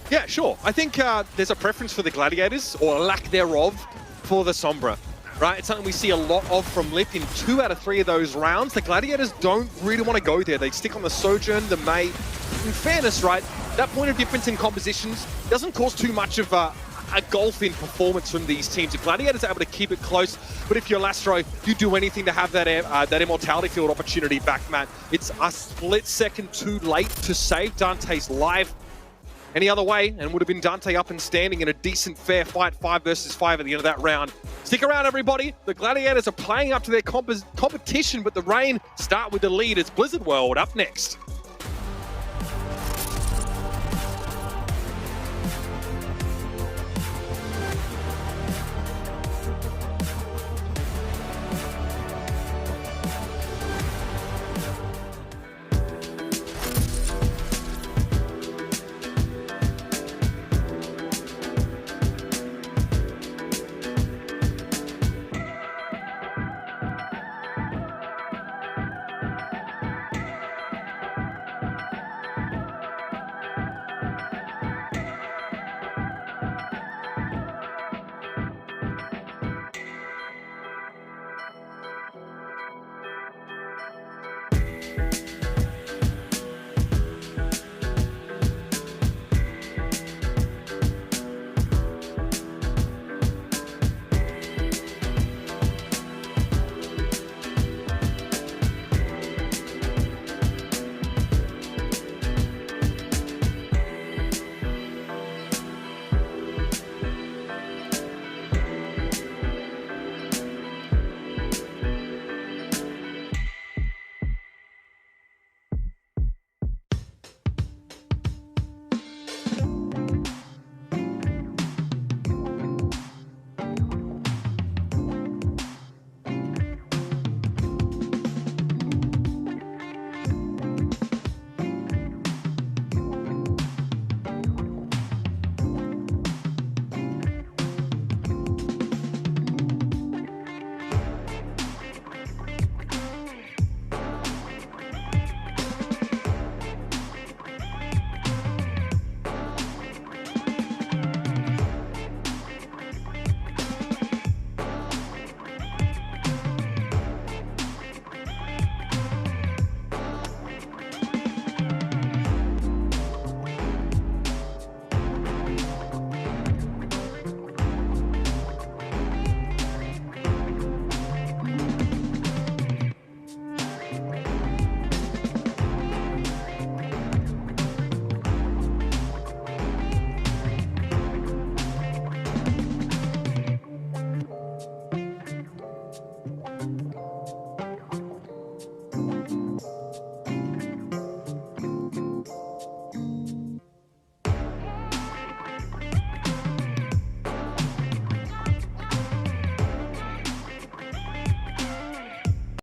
Speaker 8: Yeah, sure. I think there's a preference for the Gladiators, or lack thereof, for the Sombra. Right, it's something we see a lot of from Lip in 2 out of 3 of those rounds. The Gladiators don't really want to go there. They stick on the Sojourn, the Mei. In fairness, right, that point of difference in compositions doesn't cause too much of a gulf in performance from these teams. The Gladiators are able to keep it close, but if you're Lastro, you do anything to have that Immortality Field opportunity back, Matt. It's a split second too late to save Dante's life. Any other way, and would have been Dante up and standing in a decent fair fight, 5 versus 5 at the end of that round. Stick around, everybody. The Gladiators are playing up to their competition, but the Rain start with the lead. It's Blizzard World up next.